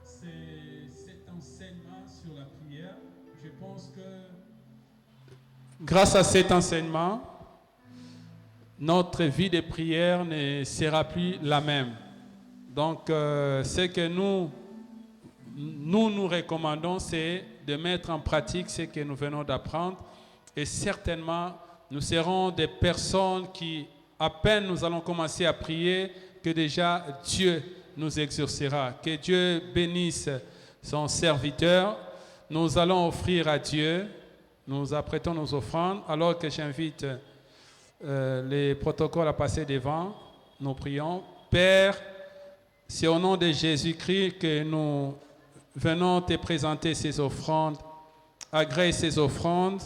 cet enseignement sur la prière. je pense que grâce à cet enseignement, notre vie de prière ne sera plus la même. Donc, ce que nous recommandons, c'est de mettre en pratique ce que nous venons d'apprendre. Et certainement, nous serons des personnes qui, à peine nous allons commencer à prier, que déjà Dieu nous exaucera. Que Dieu bénisse son serviteur. Nous allons offrir à Dieu, nous apprêtons nos offrandes, alors que j'invite les protocoles à passer devant. Nous prions. Père, c'est au nom de Jésus-Christ que nous venons te présenter ces offrandes. Agrée ces offrandes